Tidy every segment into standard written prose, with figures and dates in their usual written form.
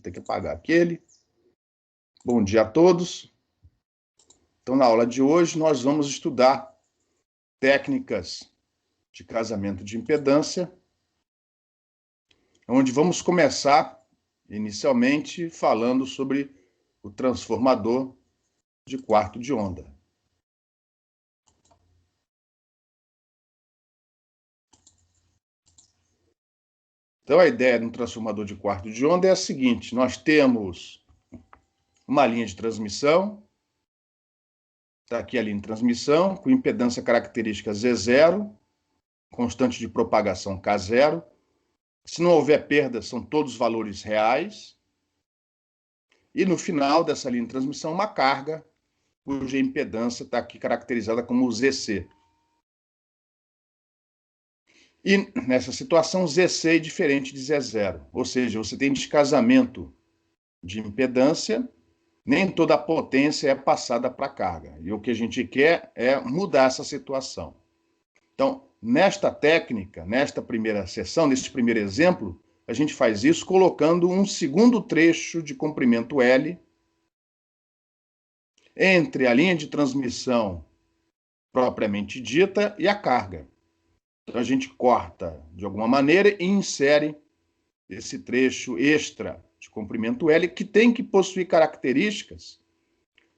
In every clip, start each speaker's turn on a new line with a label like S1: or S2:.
S1: ter que apagar aquele. Bom dia a todos. Então, na aula de hoje, nós vamos estudar técnicas de casamento de impedância, onde vamos começar, inicialmente, falando sobre o transformador de quarto de onda. Então, a ideia de um transformador de quarto de onda é a seguinte: nós temos uma linha de transmissão, está aqui a linha de transmissão, com impedância característica Z0, constante de propagação K0. Se não houver perda, são todos valores reais. E no final dessa linha de transmissão, uma carga, cuja impedância está aqui caracterizada como ZC. E nessa situação, ZC é diferente de Z0, ou seja, você tem descasamento de impedância, nem toda a potência é passada para a carga. E o que a gente quer é mudar essa situação. Então, nesta técnica, nesta primeira sessão, nesse primeiro exemplo, a gente faz isso colocando um segundo trecho de comprimento L entre a linha de transmissão propriamente dita e a carga. Então, a gente corta de alguma maneira e insere esse trecho extra de comprimento L, que tem que possuir características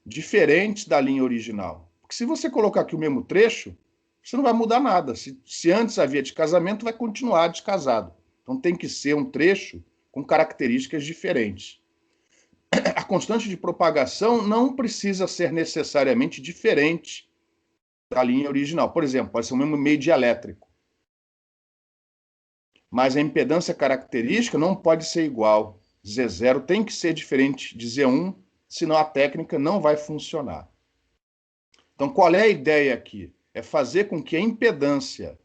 S1: diferentes da linha original. Porque se você colocar aqui o mesmo trecho, você não vai mudar nada. Se antes havia descasamento, vai continuar descasado. Então tem que ser um trecho com características diferentes. A constante de propagação não precisa ser necessariamente diferente da linha original. Por exemplo, pode ser o mesmo meio dielétrico. Mas a impedância característica não pode ser igual. Z0 tem que ser diferente de Z1, senão a técnica não vai funcionar. Então, qual é a ideia aqui? É fazer com que a impedância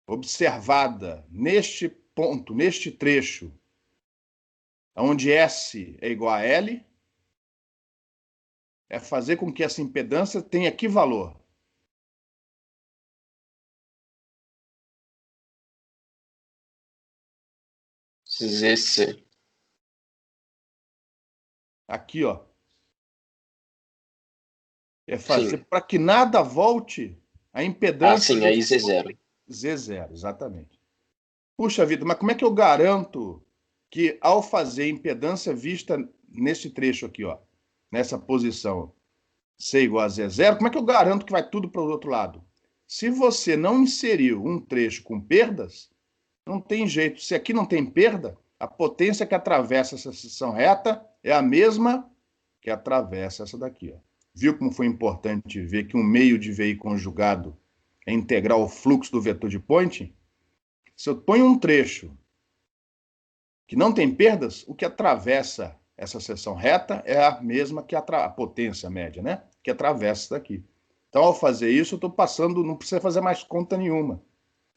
S1: observada neste ponto, neste trecho, onde S é igual a L, é fazer com que essa impedância tenha que valor?
S2: ZC.
S1: Aqui, ó. É fazer para que nada volte a impedância.
S2: Sim, aí Z0.
S1: Z0, exatamente. Puxa vida, mas como é que eu garanto que ao fazer impedância vista nesse trecho aqui, ó, nessa posição, C igual a Z0, como é que eu garanto que vai tudo para o outro lado? Se você não inseriu um trecho com perdas, não tem jeito. Se aqui não tem perda, a potência que atravessa essa seção reta é a mesma que atravessa essa daqui, ó. Viu como foi importante ver que um meio de VI conjugado é integrar o fluxo do vetor de Poynting? Se eu ponho um trecho que não tem perdas, o que atravessa essa seção reta é a mesma que a potência média, né? Que atravessa isso daqui. Então, ao fazer isso, eu estou passando, não precisa fazer mais conta nenhuma.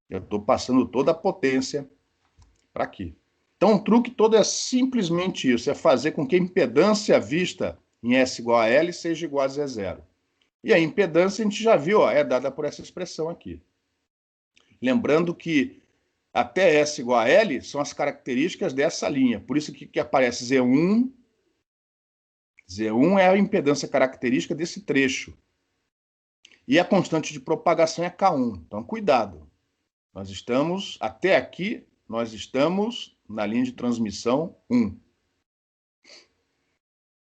S1: Eu estou passando toda a potência para aqui. Então, o truque todo é simplesmente isso, é fazer com que a impedância vista em S igual a L seja igual a Z0. E a impedância, a gente já viu, ó, é dada por essa expressão aqui. Lembrando que até S igual a L são as características dessa linha. Por isso que aparece Z1. Z1 é a impedância característica desse trecho. E a constante de propagação é K1. Então, cuidado. Nós estamos, até aqui, nós estamos na linha de transmissão 1.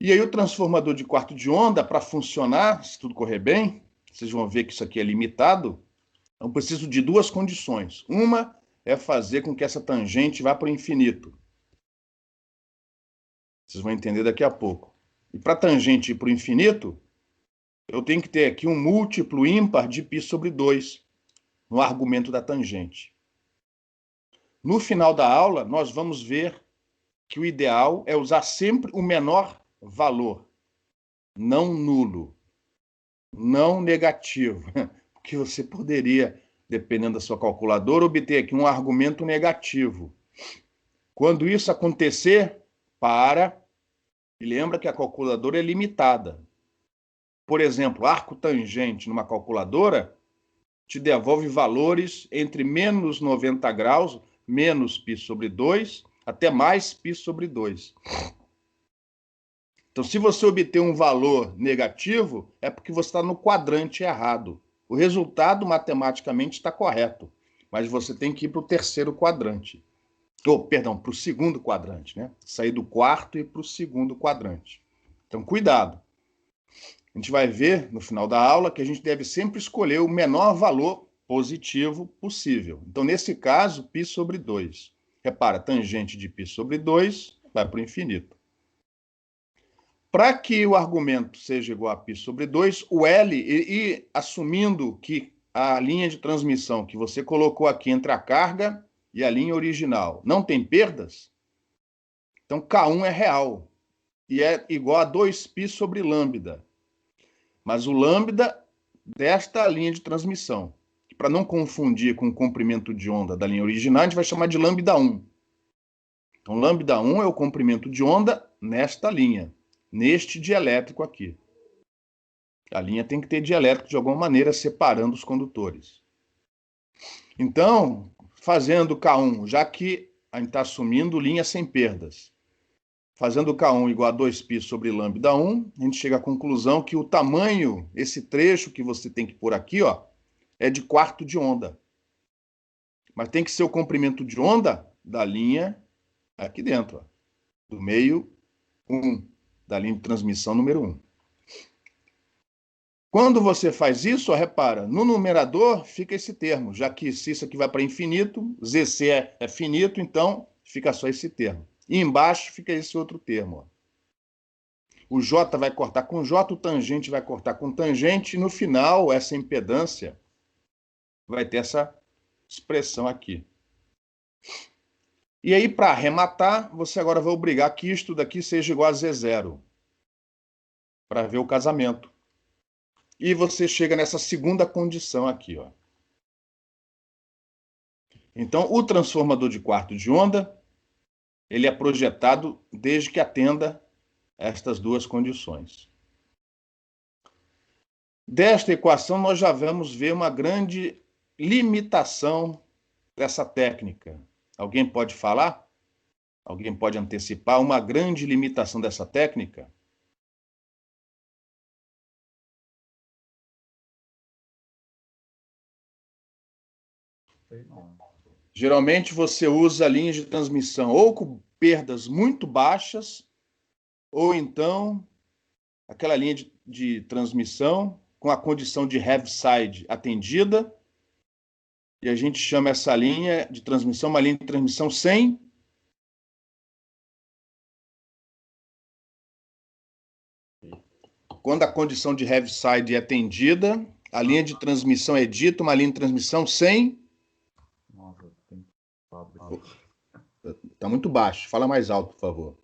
S1: E aí o transformador de quarto de onda, para funcionar, se tudo correr bem, vocês vão ver que isso aqui é limitado, eu preciso de duas condições. Uma é fazer com que essa tangente vá para o infinito. Vocês vão entender daqui a pouco. E para a tangente ir para o infinito, eu tenho que ter aqui um múltiplo ímpar de π sobre 2 no argumento da tangente. No final da aula, nós vamos ver que o ideal é usar sempre o menor valor, não nulo, não negativo, porque você poderia, dependendo da sua calculadora, obter aqui um argumento negativo. Quando isso acontecer, para e lembra que a calculadora é limitada. Por exemplo, arco tangente numa calculadora te devolve valores entre menos 90 graus, menos π sobre 2, até mais π sobre 2. Então, se você obter um valor negativo, é porque você está no quadrante errado. O resultado, matematicamente, está correto, mas você tem que ir para o terceiro quadrante. Perdão, para o segundo quadrante, né? Sair do quarto e para o segundo quadrante. Então, cuidado. A gente vai ver no final da aula que a gente deve sempre escolher o menor valor positivo possível. Então, nesse caso, π sobre 2. Repara, tangente de π sobre 2 vai para o infinito. Para que o argumento seja igual a π sobre 2, o L, e assumindo que a linha de transmissão que você colocou aqui entre a carga e a linha original não tem perdas, então K1 é real e é igual a 2π sobre lambda. Mas o lambda desta linha de transmissão. Para não confundir com o comprimento de onda da linha original, a gente vai chamar de lambda 1. Então, lambda 1 é o comprimento de onda nesta linha, neste dielétrico aqui. A linha tem que ter dielétrico de alguma maneira separando os condutores. Então, fazendo K1, já que a gente está assumindo linha sem perdas, fazendo K1 igual a 2π sobre lambda 1, a gente chega à conclusão que o tamanho, esse trecho que você tem que pôr aqui, ó, é de quarto de onda. Mas tem que ser o comprimento de onda da linha aqui dentro, ó, do meio 1, da linha de transmissão número 1. Quando você faz isso, ó, repara, no numerador fica esse termo, já que se isso aqui vai para infinito, ZC é finito, então fica só esse termo. E embaixo fica esse outro termo. Ó. O J vai cortar com J, o tangente vai cortar com tangente, e no final, essa impedância vai ter essa expressão aqui. E aí, para arrematar, você agora vai obrigar que isto daqui seja igual a Z0, para ver o casamento. E você chega nessa segunda condição aqui, ó. Então, o transformador de quarto de onda, ele é projetado desde que atenda estas duas condições. Desta equação, nós já vamos ver uma grande limitação dessa técnica. Alguém pode falar? Alguém pode antecipar uma grande limitação dessa técnica? Geralmente você usa linhas de transmissão ou com perdas muito baixas, ou então aquela linha de transmissão com a condição de heaviside atendida, e a gente chama essa linha de transmissão uma linha de transmissão sem quando a condição de heaviside é atendida, a linha de transmissão é dita uma linha de transmissão sem.
S3: Nossa, tem
S1: Está muito baixo. Fala mais alto, por favor.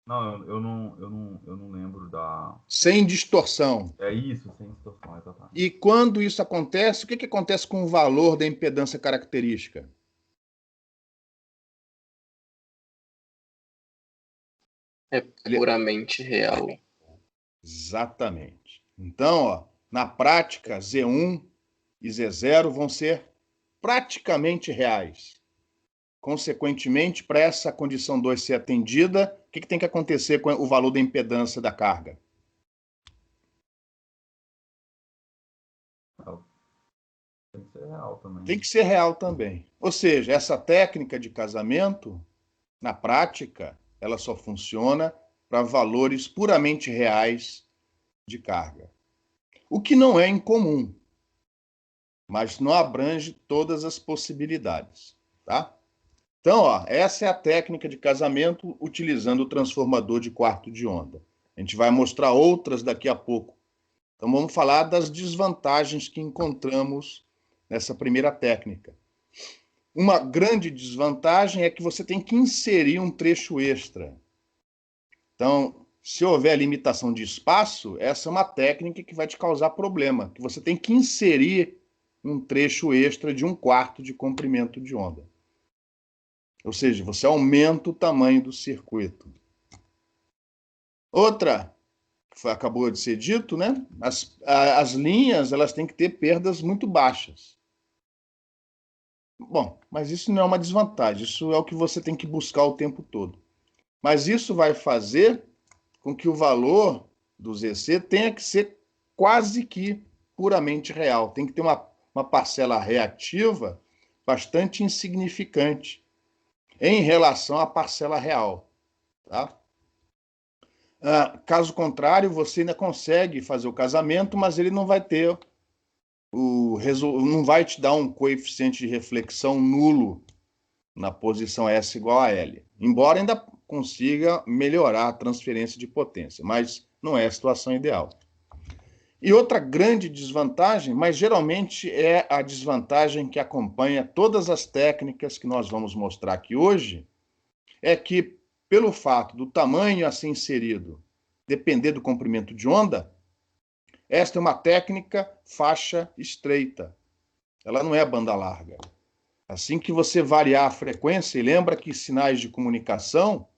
S3: Não, eu não lembro da.
S1: Sem distorção.
S3: É isso, sem distorção, exatamente.
S1: E quando isso acontece, o que acontece com o valor da impedância característica?
S2: É puramente real.
S1: Exatamente. Então, ó, na prática, Z1 e Z0 vão ser praticamente reais. Consequentemente, para essa condição 2 ser atendida, o que tem que acontecer com o valor da impedância da carga?
S3: Tem que ser real também.
S1: Tem que ser real também. Ou seja, essa técnica de casamento, na prática, ela só funciona para valores puramente reais de carga. O que não é incomum, mas não abrange todas as possibilidades, tá? Então, ó, essa é a técnica de casamento utilizando o transformador de quarto de onda. A gente vai mostrar outras daqui a pouco. Então, vamos falar das desvantagens que encontramos nessa primeira técnica. Uma grande desvantagem é que você tem que inserir um trecho extra. Então, se houver limitação de espaço, essa é uma técnica que vai te causar problema, que você tem que inserir um trecho extra de 1/4 de comprimento de onda. Ou seja, você aumenta o tamanho do circuito. Outra, que acabou de ser dito, né? As linhas elas têm que ter perdas muito baixas. Bom, mas isso não é uma desvantagem, isso é o que você tem que buscar o tempo todo. Mas isso vai fazer com que o valor do ZC tenha que ser quase que puramente real. Tem que ter uma parcela reativa bastante insignificante em relação à parcela real. Tá? Caso contrário, você ainda consegue fazer o casamento, mas ele não vai ter não vai te dar um coeficiente de reflexão nulo na posição S igual a L. Embora ainda consiga melhorar a transferência de potência, mas não é a situação ideal. E outra grande desvantagem, mas geralmente é a desvantagem que acompanha todas as técnicas que nós vamos mostrar aqui hoje, é que, pelo fato do tamanho a ser inserido depender do comprimento de onda, esta é uma técnica faixa estreita. Ela não é banda larga. Assim que você variar a frequência, e lembra que sinais de comunicação,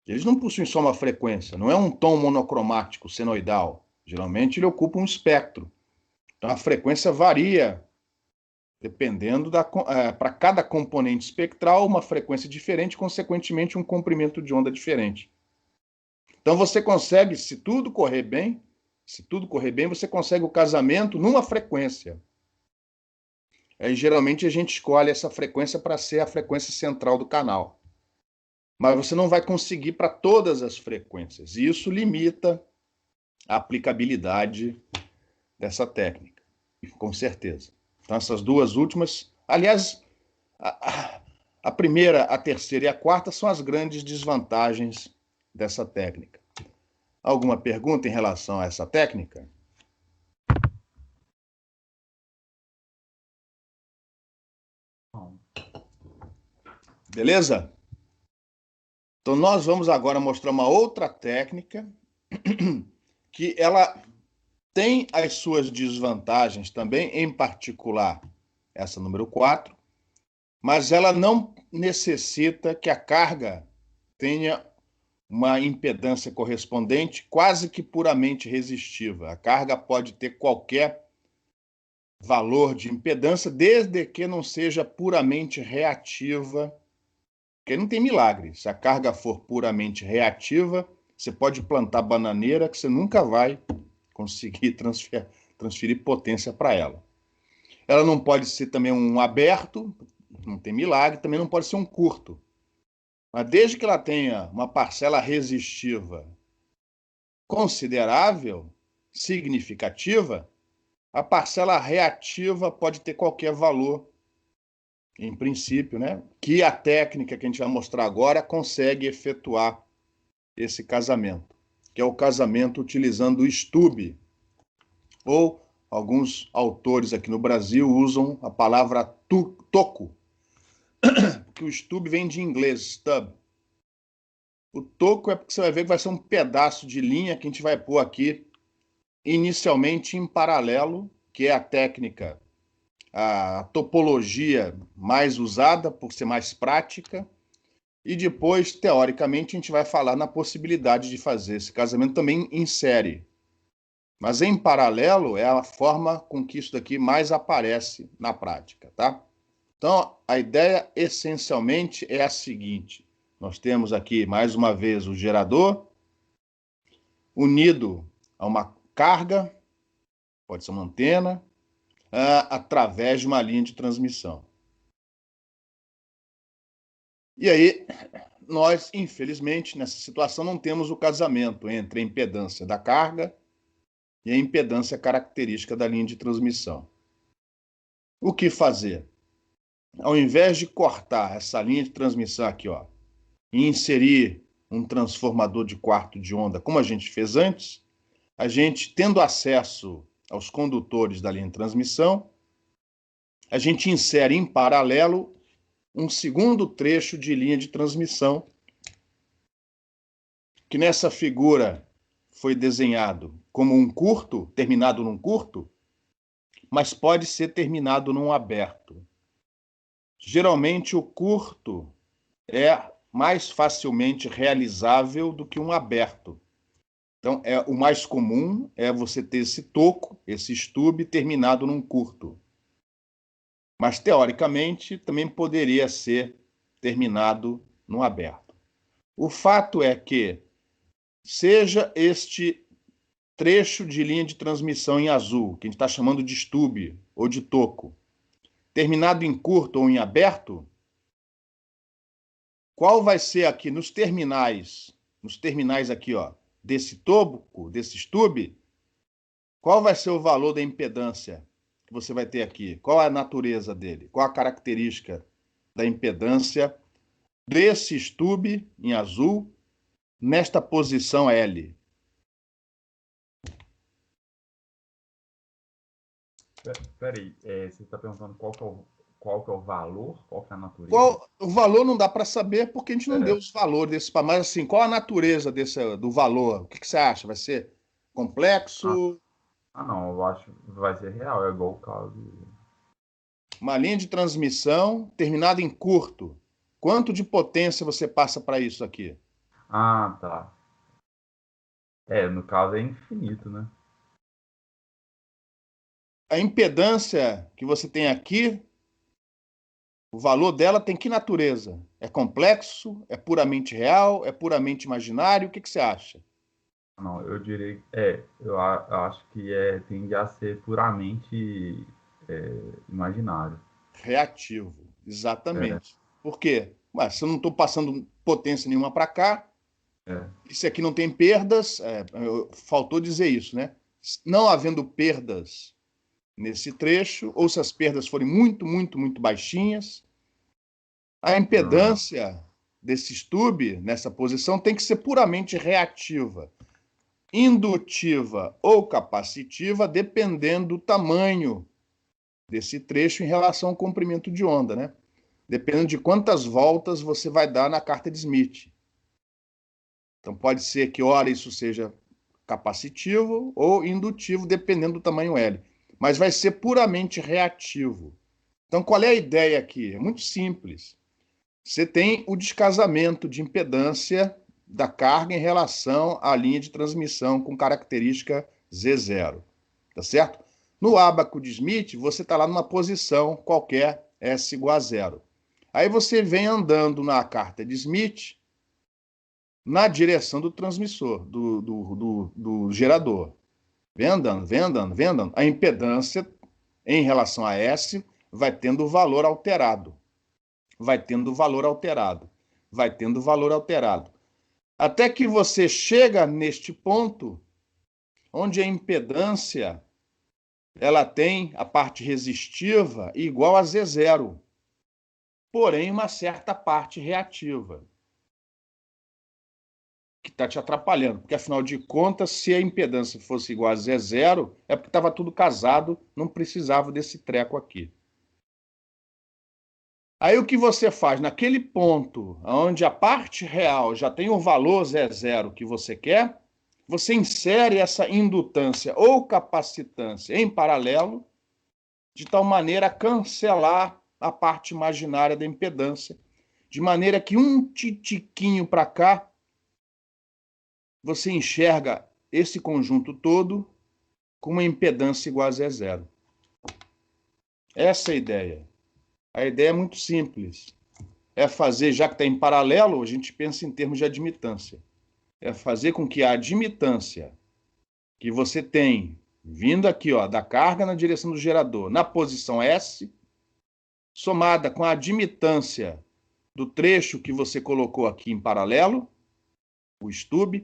S1: eles não possuem só uma frequência, não é um tom monocromático, senoidal. Geralmente ele ocupa um espectro. Então a frequência varia, dependendo para cada componente espectral, uma frequência diferente, consequentemente um comprimento de onda diferente. Então você consegue, se tudo correr bem, você consegue o casamento numa frequência. Aí, geralmente a gente escolhe essa frequência para ser a frequência central do canal. Mas você não vai conseguir para todas as frequências. E isso limita a aplicabilidade dessa técnica, com certeza. Então, essas duas últimas, aliás, a primeira, a terceira e a quarta são as grandes desvantagens dessa técnica. Alguma pergunta em relação a essa técnica?
S3: Não.
S1: Beleza? Então, nós vamos agora mostrar uma outra técnica que ela tem as suas desvantagens também, em particular essa número 4, mas ela não necessita que a carga tenha uma impedância correspondente quase que puramente resistiva. A carga pode ter qualquer valor de impedância, desde que não seja puramente reativa, porque não tem milagre. Se a carga for puramente reativa, você pode plantar bananeira que você nunca vai conseguir transferir potência para ela. Ela não pode ser também um aberto, não tem milagre, também não pode ser um curto. Mas desde que ela tenha uma parcela resistiva considerável, significativa, a parcela reativa pode ter qualquer valor, em princípio, né? Que a técnica que a gente vai mostrar agora consegue efetuar esse casamento, que é o casamento utilizando o stub, ou alguns autores aqui no Brasil usam a palavra toco, que o stub vem de inglês, stub. O toco é porque você vai ver que vai ser um pedaço de linha que a gente vai pôr aqui, inicialmente em paralelo, que é a técnica, a topologia mais usada por ser mais prática, e depois, teoricamente, a gente vai falar na possibilidade de fazer esse casamento também em série. Mas em paralelo é a forma com que isso daqui mais aparece na prática, tá? Então, a ideia essencialmente é a seguinte: nós temos aqui, mais uma vez, o gerador unido a uma carga, pode ser uma antena, através de uma linha de transmissão. E aí, nós, infelizmente, nessa situação, não temos o casamento entre a impedância da carga e a impedância característica da linha de transmissão. O que fazer? Ao invés de cortar essa linha de transmissão aqui, ó, e inserir um transformador de quarto de onda, como a gente fez antes, a gente, tendo acesso aos condutores da linha de transmissão, a gente insere em paralelo um segundo trecho de linha de transmissão, que nessa figura foi desenhado como um curto, terminado num curto, mas pode ser terminado num aberto. Geralmente o curto é mais facilmente realizável do que um aberto. Então, o mais comum é você ter esse toco, esse stub, terminado num curto. Mas, teoricamente, também poderia ser terminado no aberto. O fato é que, seja este trecho de linha de transmissão em azul, que a gente está chamando de stub ou de toco, terminado em curto ou em aberto, qual vai ser aqui nos terminais aqui, ó, desse toco, desse stub, qual vai ser o valor da impedância que você vai ter aqui? Qual a natureza dele? Qual a característica da impedância desse stub em azul nesta posição L?
S3: Peraí, você está perguntando qual que é o valor, qual que é a natureza?
S1: O valor não dá para saber porque a gente não deu os valores desse, mas assim, qual a natureza do valor? O que você acha? Vai ser complexo?
S3: Não, eu acho que vai ser real, é igual o caso.
S1: Uma linha de transmissão terminada em curto. Quanto de potência você passa para isso aqui?
S3: Ah, tá. No caso é infinito, né?
S1: A impedância que você tem aqui, o valor dela tem que natureza? É complexo? É puramente real? É puramente imaginário? O que você acha?
S3: Não, eu diria, eu acho que tende a ser puramente imaginário.
S1: Reativo,
S3: É,
S1: exatamente. Por quê? Ué, se eu não estou passando potência nenhuma para cá,
S3: é,
S1: esse aqui não tem perdas, faltou dizer isso, né? Não havendo perdas nesse trecho, ou se as perdas forem muito, muito, muito baixinhas, a
S3: uhum,
S1: impedância desse stub nessa posição tem que ser puramente reativa, indutiva ou capacitiva, dependendo do tamanho desse trecho em relação ao comprimento de onda, né? Dependendo de quantas voltas você vai dar na carta de Smith. Então pode ser que ora isso seja capacitivo ou indutivo, dependendo do tamanho L. Mas vai ser puramente reativo. Então qual é a ideia aqui? É muito simples. Você tem o descasamento de impedância da carga em relação à linha de transmissão com característica Z0. Tá certo? No ábaco de Smith, você está lá numa posição qualquer, S igual a zero. Aí você vem andando na carta de Smith na direção do transmissor, do gerador. Vem andando, vem andando, vem andando. A impedância em relação a S vai tendo valor alterado. Vai tendo valor alterado. Vai tendo valor alterado. Até que você chega neste ponto onde a impedância ela tem a parte resistiva igual a Z0, porém uma certa parte reativa, que está te atrapalhando, porque afinal de contas, se a impedância fosse igual a Z0, é porque estava tudo casado, não precisava desse treco aqui. Aí o que você faz? Naquele ponto onde a parte real já tem o valor Z0 que você quer, você insere essa indutância ou capacitância em paralelo, de tal maneira a cancelar a parte imaginária da impedância, de maneira que um titiquinho para cá, você enxerga esse conjunto todo com uma impedância igual a Z0. Essa é a ideia. A ideia é muito simples. É fazer, já que está em paralelo, a gente pensa em termos de admitância. É fazer com que a admitância que você tem vindo aqui, ó, da carga na direção do gerador, na posição S, somada com a admitância do trecho que você colocou aqui em paralelo, o stub,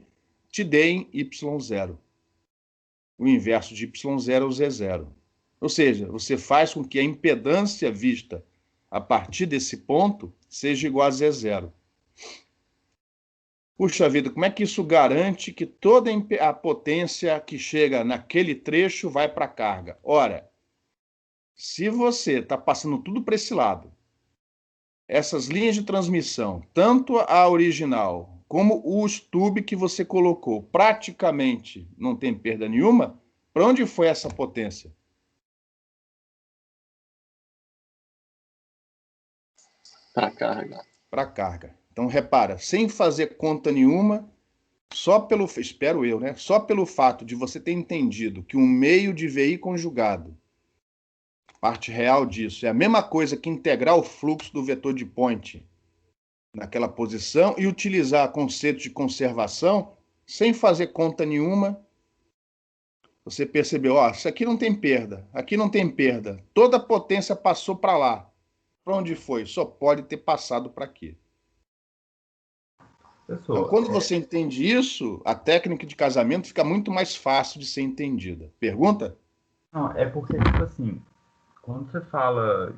S1: te deem Y0. O inverso de Y0 é o Z0. Ou seja, você faz com que a impedância vista a partir desse ponto seja igual a Z0. Puxa vida, como é que isso garante que toda a potência que chega naquele trecho vai para a carga? Ora, se você está passando tudo para esse lado, essas linhas de transmissão, tanto a original como o stub que você colocou, praticamente não tem perda nenhuma, para onde foi essa potência?
S2: Para carga.
S1: Para carga. Então, repara, sem fazer conta nenhuma, só pelo, espero eu, né? Só pelo fato de você ter entendido que um meio de VI conjugado Parte real disso. É a mesma coisa que integrar o fluxo do vetor de point naquela posição e utilizar conceitos de conservação sem fazer conta nenhuma. Você percebeu, ó, isso aqui não tem perda, aqui não tem perda. Toda a potência passou para lá. Para onde foi? Só pode ter passado para aqui. Então,
S3: Professor,
S1: quando você entende isso, a técnica de casamento fica muito mais fácil de ser entendida. Pergunta?
S3: não, é porque, tipo assim, quando você fala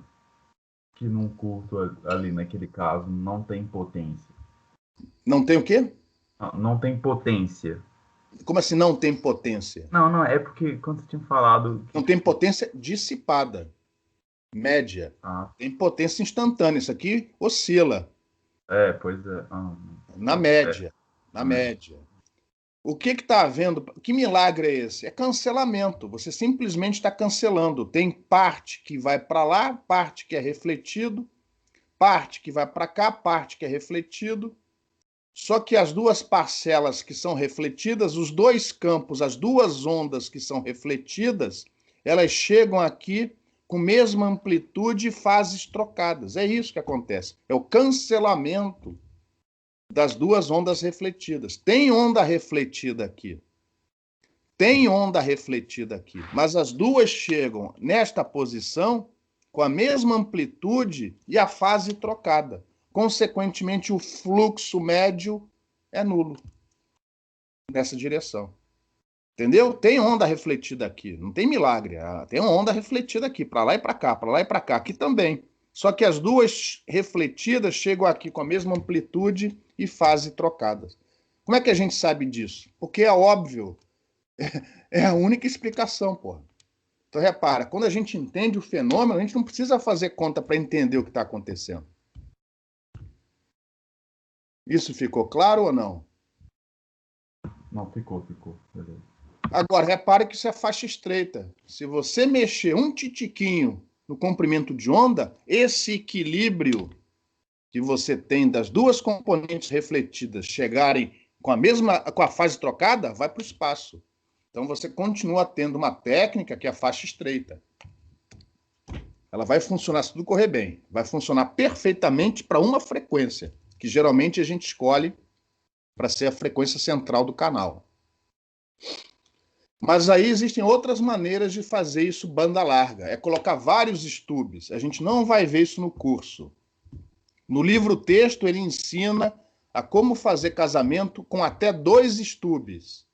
S3: que num curto ali, naquele caso, não tem potência.
S1: Não tem o quê?
S3: Não tem potência.
S1: Como assim não tem potência?
S3: Não, é porque quando você tinha falado que,
S1: Não tem
S3: tipo,
S1: potência dissipada, média.
S3: ah,
S1: Tem potência instantânea. Isso aqui oscila
S3: pois é,
S1: na
S3: é,
S1: média. Na
S3: também.
S1: média. O que está havendo? Que milagre é esse? É cancelamento. Você simplesmente está cancelando. Tem parte que vai para lá, parte que é refletido, parte que vai para cá, parte que é refletido. Só que as duas parcelas que são refletidas, os dois campos, as duas ondas que são refletidas, elas chegam aqui com mesma amplitude e fases trocadas. É isso que acontece. É o cancelamento das duas ondas refletidas. Tem onda refletida aqui. Tem onda refletida aqui, mas as duas chegam nesta posição com a mesma amplitude e a fase trocada. Consequentemente, o fluxo médio é nulo nessa direção. Entendeu? Tem onda refletida aqui, não tem milagre. Tem uma onda refletida aqui, para lá e para cá, para lá e para cá, aqui também. Só que as duas refletidas chegam aqui com a mesma amplitude e fase trocadas. Como é que a gente sabe disso? Porque é óbvio, é a única explicação, porra. Então, repara, quando a gente entende o fenômeno, a gente não precisa fazer conta para entender o que está acontecendo. Isso ficou claro ou não?
S3: Não, ficou. Beleza.
S1: Agora, repare que isso é faixa estreita. Se você mexer um titiquinho no comprimento de onda, esse equilíbrio que você tem das duas componentes refletidas chegarem com a fase trocada, vai para o espaço. Então você continua tendo uma técnica que é a faixa estreita. Ela vai funcionar, se tudo correr bem, vai funcionar perfeitamente para uma frequência, que geralmente a gente escolhe para ser a frequência central do canal. Mas aí existem outras maneiras de fazer isso banda larga. É colocar vários stubs. A gente não vai ver isso no curso. No livro texto, ele ensina a como fazer casamento com até 2 stubs.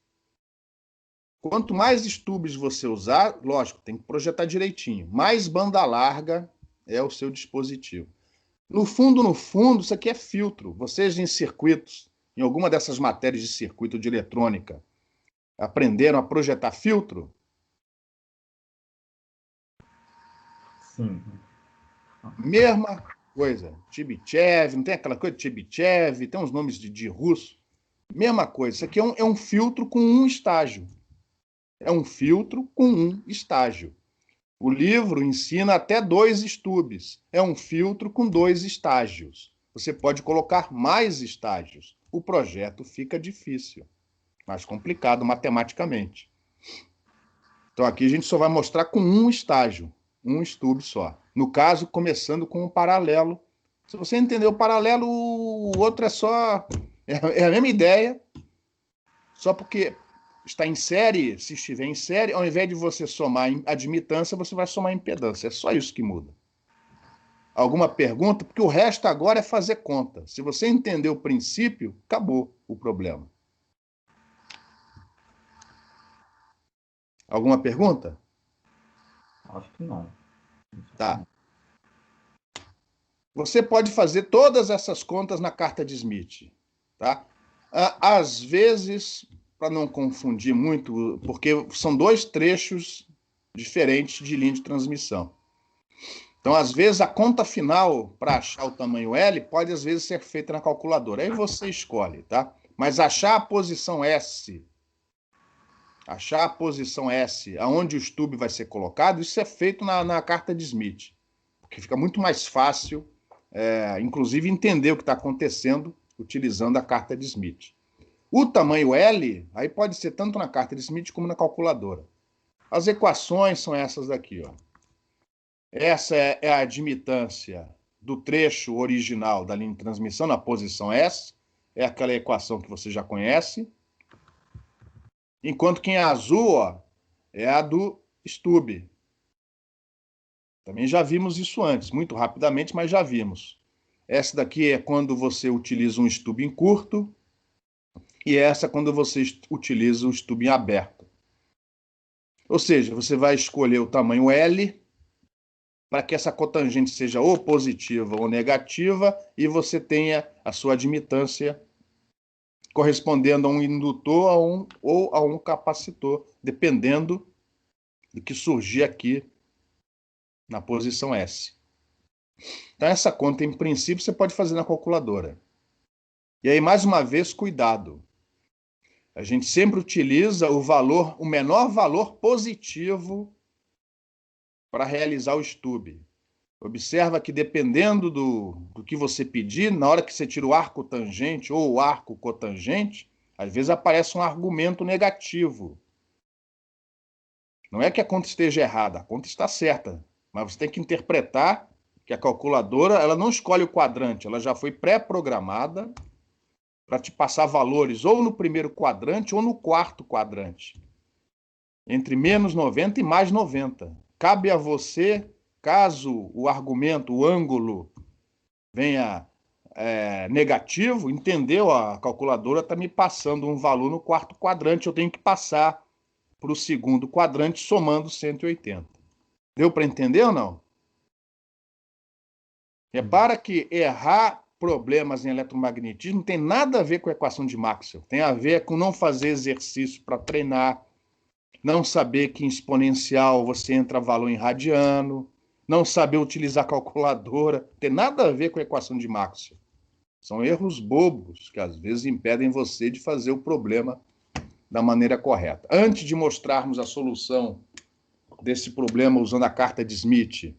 S1: Quanto mais stubs você usar, lógico, tem que projetar direitinho. Mais banda larga é o seu dispositivo. No fundo, isso aqui é filtro. Vocês em circuitos, em alguma dessas matérias de circuito de eletrônica, aprenderam a projetar filtro?
S3: Sim.
S1: Mesma coisa. Tibichev, não tem aquela coisa de Tibichev, tem uns nomes de russo. Mesma coisa. Isso aqui é um filtro com um estágio. É um filtro com um estágio. O livro ensina até 2 stubs. É um filtro com 2 estágios. Você pode colocar mais estágios. O projeto fica difícil, mais complicado matematicamente. Então aqui a gente só vai mostrar com um estágio, um stub só. No caso, começando com um paralelo. Se você entender o paralelo, o outro é só... É a mesma ideia, só porque está em série, se estiver em série, ao invés de você somar admitância, você vai somar impedância. É só isso que muda. Alguma pergunta? Porque o resto agora é fazer conta. Se você entender o princípio, acabou o problema. Alguma pergunta?
S3: Acho que não.
S1: Tá. Você pode fazer todas essas contas na carta de Smith, tá? Às vezes, para não confundir muito, porque são 2 trechos diferentes de linha de transmissão. Então, às vezes, a conta final para achar o tamanho L pode, às vezes, ser feita na calculadora. Aí você escolhe, tá? Mas achar a posição S, aonde o stub vai ser colocado, isso é feito na carta de Smith, porque fica muito mais fácil, inclusive, entender o que está acontecendo utilizando a carta de Smith. O tamanho L, aí pode ser tanto na carta de Smith como na calculadora. As equações são essas daqui, ó. Essa é a admitância do trecho original da linha de transmissão na posição S, é aquela equação que você já conhece, enquanto que em azul, ó, é a do stub. Também já vimos isso antes, muito rapidamente, mas já vimos. Essa daqui é quando você utiliza um stub em curto, e essa é quando você utiliza o stub em aberto. Ou seja, você vai escolher o tamanho L para que essa cotangente seja ou positiva ou negativa e você tenha a sua admitância correspondendo a um indutor ou a um capacitor, dependendo do que surgir aqui na posição S. Então, essa conta, em princípio, você pode fazer na calculadora. E aí, mais uma vez, cuidado. A gente sempre utiliza o menor valor positivo para realizar o stub. Observa que, dependendo do que você pedir, na hora que você tira o arco tangente ou o arco cotangente, às vezes aparece um argumento negativo. Não é que a conta esteja errada, a conta está certa, mas você tem que interpretar que a calculadora ela não escolhe o quadrante, ela já foi pré-programada para te passar valores ou no primeiro quadrante ou no quarto quadrante, entre menos 90 e mais 90. Cabe a você, caso o argumento, o ângulo venha negativo, entendeu? A calculadora está me passando um valor no quarto quadrante, eu tenho que passar para o segundo quadrante somando 180. Deu para entender ou não? Repara que errar problemas em eletromagnetismo não tem nada a ver com a equação de Maxwell. Tem a ver com não fazer exercício para treinar, não saber que em exponencial você entra valor em radiano, não saber utilizar a calculadora. Tem nada a ver com a equação de Maxwell. São erros bobos que às vezes impedem você de fazer o problema da maneira correta. Antes de mostrarmos a solução desse problema usando a carta de Smith,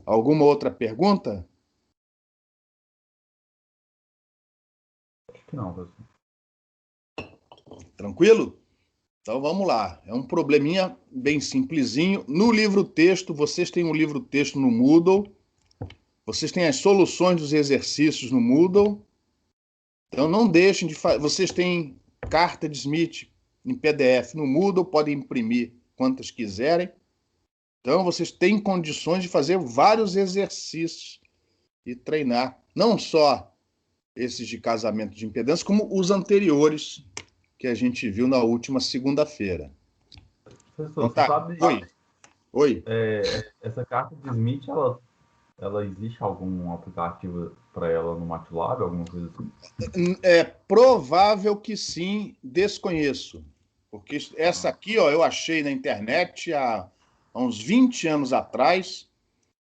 S1: alguma outra pergunta?
S3: Acho que não, professor.
S1: Tranquilo? Então vamos lá. É um probleminha bem simplesinho. No livro-texto, vocês têm um livro-texto no Moodle. Vocês têm as soluções dos exercícios no Moodle. Então não deixem de fazer. Vocês têm carta de Smith em PDF no Moodle, podem imprimir quantas quiserem. Então vocês têm condições de fazer vários exercícios e treinar. Não só esses de casamento de impedância, como os anteriores que a gente viu na última segunda-feira.
S3: Professor,
S1: Então, tá.
S3: você sabe...
S1: Oi.
S3: Essa carta de Smith, ela existe algum aplicativo para ela no MATLAB, alguma coisa assim?
S1: É provável que sim, desconheço. Porque essa aqui, ó, eu achei na internet há uns 20 anos atrás.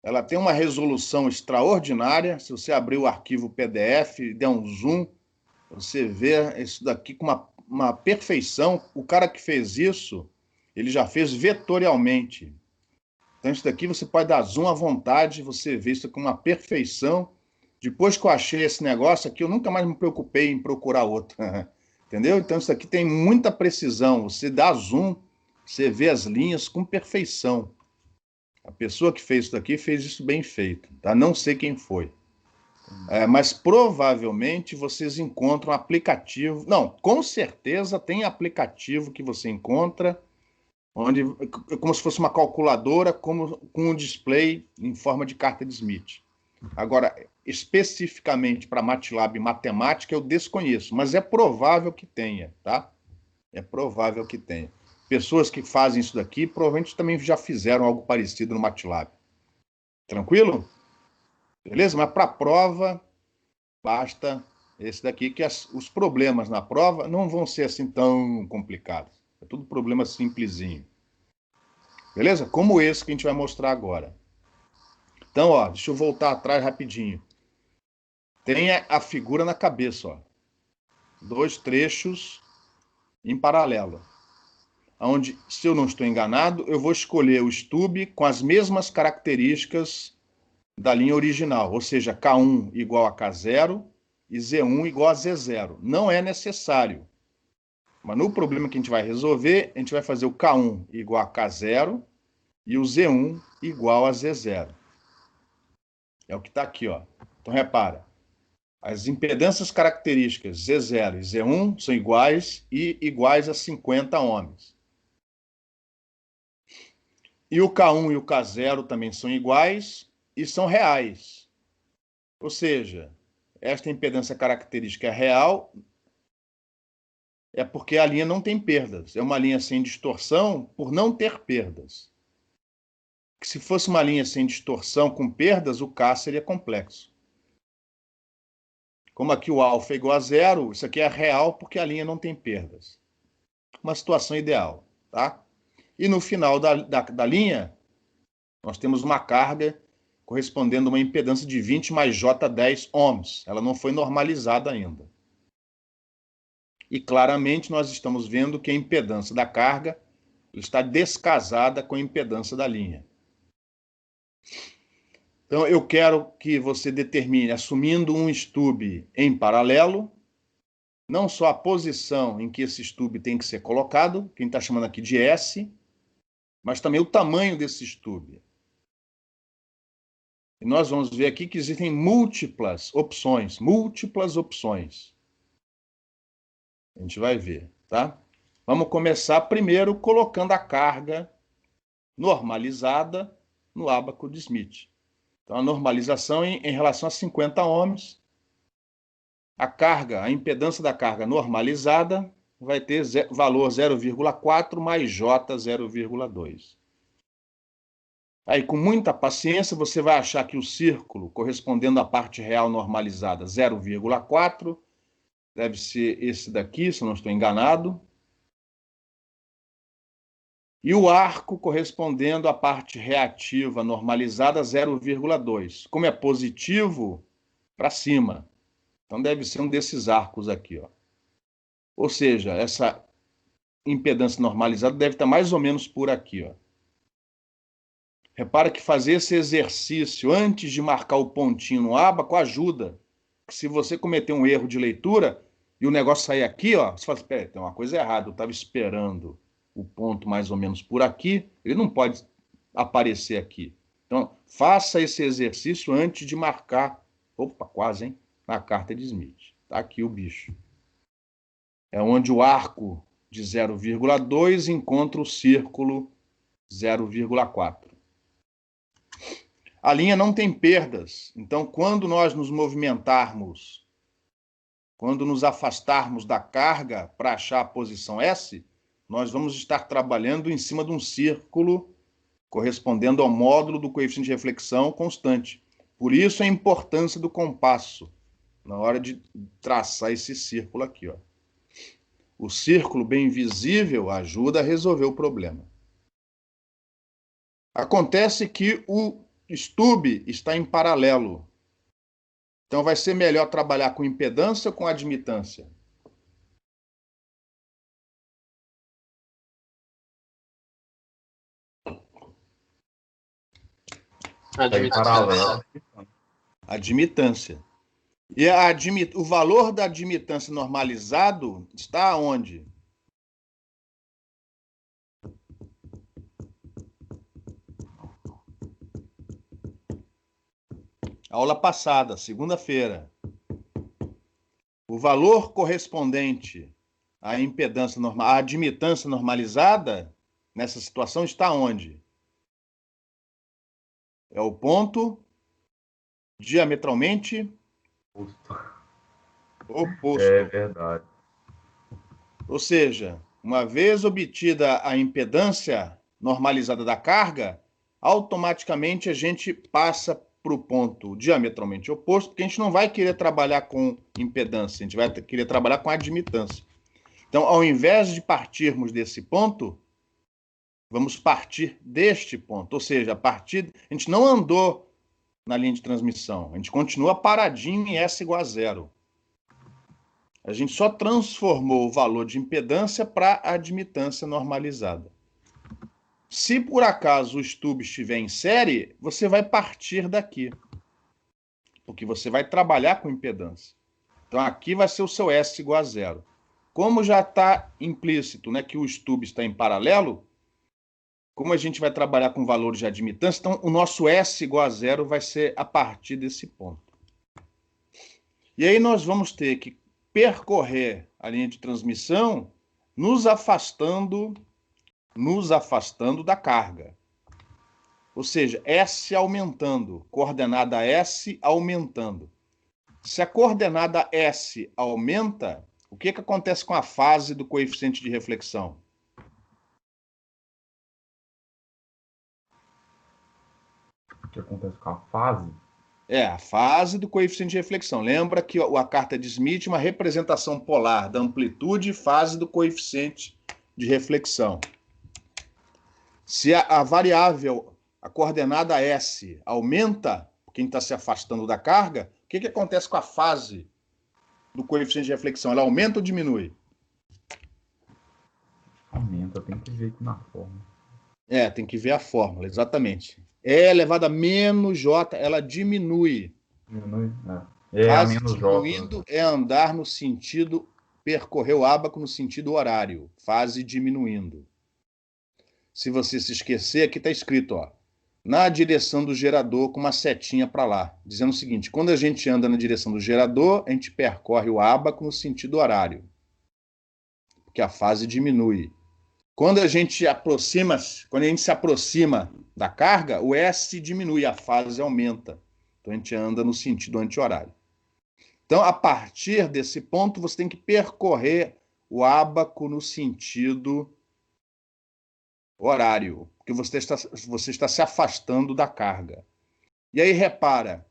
S1: Ela tem uma resolução extraordinária. Se você abrir o arquivo PDF e der um zoom, você vê isso daqui com uma perfeição. O cara que fez isso, ele já fez vetorialmente. Então, isso daqui você pode dar zoom à vontade, você vê isso com uma perfeição. Depois que eu achei esse negócio aqui, eu nunca mais me preocupei em procurar outro. Entendeu? Então, isso aqui tem muita precisão. Você dá zoom, você vê as linhas com perfeição. A pessoa que fez isso daqui fez isso bem feito. Tá? Não sei quem foi. Mas provavelmente vocês encontram aplicativo. Não, com certeza tem aplicativo que você encontra, onde, como se fosse uma calculadora, com um display em forma de carta de Smith. Agora, especificamente para MATLAB e matemática, eu desconheço, mas é provável que tenha, tá? É provável que tenha. Pessoas que fazem isso daqui provavelmente também já fizeram algo parecido no MATLAB. Tranquilo? Beleza? Mas para a prova, basta esse daqui, que os problemas na prova não vão ser assim tão complicados. É tudo problema simplesinho. Beleza? Como esse que a gente vai mostrar agora. Então, ó, deixa eu voltar atrás rapidinho. Tenha a figura na cabeça, ó. Dois trechos em paralelo. Onde, se eu não estou enganado, eu vou escolher o stub com as mesmas características da linha original, ou seja, K1 igual a K0 e Z1 igual a Z0. Não é necessário. Mas no problema que a gente vai resolver, a gente vai fazer o K1 igual a K0 e o Z1 igual a Z0. É o que está aqui, ó. Então, repara. As impedâncias características Z0 e Z1 são iguais e iguais a 50 ohms. E o K1 e o K0 também são iguais e são reais. Ou seja, esta impedância característica é real é porque a linha não tem perdas. É uma linha sem distorção por não ter perdas. Se fosse uma linha sem distorção com perdas, o K seria complexo. Como aqui o alfa é igual a zero, isso aqui é real porque a linha não tem perdas. Uma situação ideal, tá? E no final da linha, nós temos uma carga correspondendo a uma impedância de 20 mais J10 ohms. Ela não foi normalizada ainda. E claramente nós estamos vendo que a impedância da carga está descasada com a impedância da linha. Então eu quero que você determine, assumindo um stub em paralelo, não só a posição em que esse stub tem que ser colocado, que a gente está chamando aqui de S, mas também o tamanho desse stub. E nós vamos ver aqui que existem múltiplas opções. A gente vai ver, tá? Vamos começar primeiro colocando a carga normalizada no ábaco de Smith. Então, a normalização em relação a 50 ohms. A carga, a impedância da carga normalizada vai ter valor 0,4 mais J 0,2. Aí, com muita paciência, você vai achar que o círculo correspondendo à parte real normalizada 0,4 deve ser esse daqui, se eu não estou enganado. E o arco correspondendo à parte reativa normalizada 0,2. Como é positivo, para cima. Então deve ser um desses arcos aqui, ó. Ou seja, essa impedância normalizada deve estar mais ou menos por aqui, ó. Repara que fazer esse exercício antes de marcar o pontinho no ábaco ajuda. Se você cometer um erro de leitura e o negócio sair aqui, ó, você fala assim, peraí, tem uma coisa errada, eu estava esperando o ponto mais ou menos por aqui, ele não pode aparecer aqui. Então, faça esse exercício antes de marcar, opa, quase, hein, na carta de Smith. Tá aqui o bicho. É onde o arco de 0,2 encontra o círculo 0,4. A linha não tem perdas, então quando nós nos movimentarmos, quando nos afastarmos da carga para achar a posição S, nós vamos estar trabalhando em cima de um círculo correspondendo ao módulo do coeficiente de reflexão constante. Por isso a importância do compasso na hora de traçar esse círculo aqui, ó. O círculo bem visível ajuda a resolver o problema. Acontece que o stub está em paralelo. Então vai ser melhor trabalhar com impedância ou com admitância? Admitância. E o valor da admitância normalizado está onde? Aula passada, segunda-feira. O valor correspondente à impedância normal, à admitância normalizada, nessa situação, está onde? É o ponto diametralmente oposto.
S3: É verdade.
S1: Ou seja, uma vez obtida a impedância normalizada da carga, automaticamente a gente passa para o ponto diametralmente oposto, porque a gente não vai querer trabalhar com impedância, a gente vai querer trabalhar com admitância. Então, ao invés de partirmos desse ponto, vamos partir deste ponto. Ou seja, a gente não andou na linha de transmissão, a gente continua paradinho em S igual a zero. A gente só transformou o valor de impedância para admitância normalizada. Se por acaso o stub estiver em série, você vai partir daqui, porque você vai trabalhar com impedância. Então aqui vai ser o seu S igual a zero. Como já está implícito, né, que o stub está em paralelo, como a gente vai trabalhar com valores de admitância, então o nosso S igual a zero vai ser a partir desse ponto. E aí nós vamos ter que percorrer a linha de transmissão nos afastando da carga. Ou seja, S aumentando, coordenada S aumentando. Se a coordenada S aumenta, o que acontece com a fase do coeficiente de reflexão?
S3: O que acontece com a fase?
S1: A fase do coeficiente de reflexão. Lembra que a carta de Smith é uma representação polar da amplitude e fase do coeficiente de reflexão. Se a variável, a coordenada S, aumenta, quem está se afastando da carga, o que acontece com a fase do coeficiente de reflexão? Ela aumenta ou diminui?
S3: Aumenta, tem que ver aqui na fórmula.
S1: Tem que ver a fórmula, exatamente. E elevado a menos J, ela diminui.
S3: Diminui? É a
S1: Fase
S3: menos
S1: diminuindo
S3: J.
S1: é andar no sentido, percorrer o ábaco no sentido horário. Fase diminuindo. Se você se esquecer, aqui está escrito, ó, na direção do gerador com uma setinha para lá, dizendo o seguinte, quando a gente anda na direção do gerador, a gente percorre o ábaco no sentido horário, porque a fase diminui. Quando a gente se aproxima da carga, o S diminui, a fase aumenta. Então a gente anda no sentido anti-horário. Então, a partir desse ponto, você tem que percorrer o ábaco no sentido horário, porque você está se afastando da carga. E aí, repara,